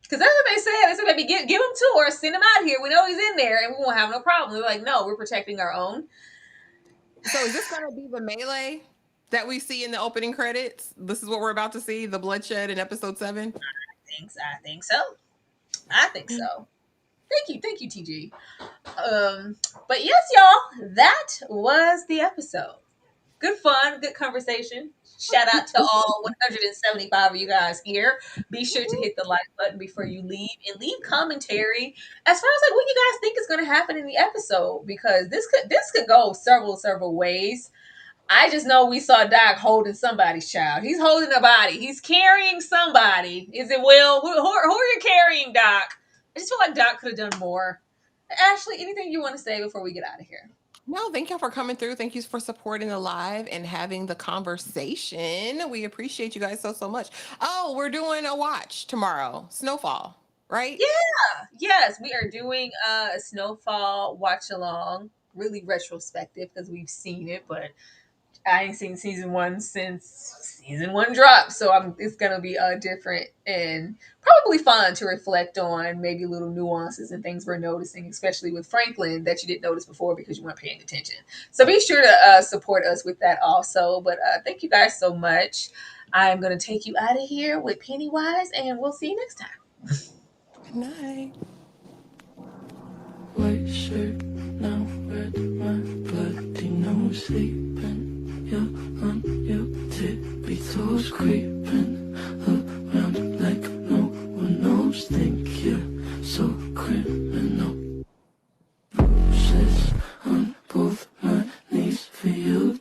Because that's what they said. They said, baby, give him to us, send him out here. We know he's in there and we won't have no problem. They're like, no, we're protecting our own. So is this gonna be the melee that we see in the opening credits? This is what we're about to see, the bloodshed in episode 7. I think so. I think so. Thank you, TG. But yes, y'all, that was the episode. Good fun, good conversation. Shout out to all 175 of you guys here. Be sure to hit the like button before you leave and leave commentary as far as like what you guys think is going to happen in the episode, because this could go several ways. I just know we saw Doc holding somebody's child. He's holding a body. He's carrying somebody. Is it Will? Who are you carrying, Doc? I just feel like Doc could have done more. Ashley, anything you want to say before we get out of here? No, thank y'all for coming through. Thank you for supporting the live and having the conversation. We appreciate you guys so much. Oh, we're doing a watch tomorrow. Snowfall, right? Yeah. Yes, we are doing a Snowfall watch along. Really retrospective because we've seen it, but I ain't seen season 1 since season 1 dropped. So it's gonna be different and probably fun to reflect on, maybe little nuances and things we're noticing, especially with Franklin that you didn't notice before because you weren't paying attention. So be sure to support us with that also. But thank you guys so much. I'm gonna take you out of here with Pennywise, and we'll see you next time. Good night. White shirt, now red, my bloody nose sleeping. You're on your tippy toes, creeping around like no one knows. Think you're so criminal. Bruises on both my knees for you.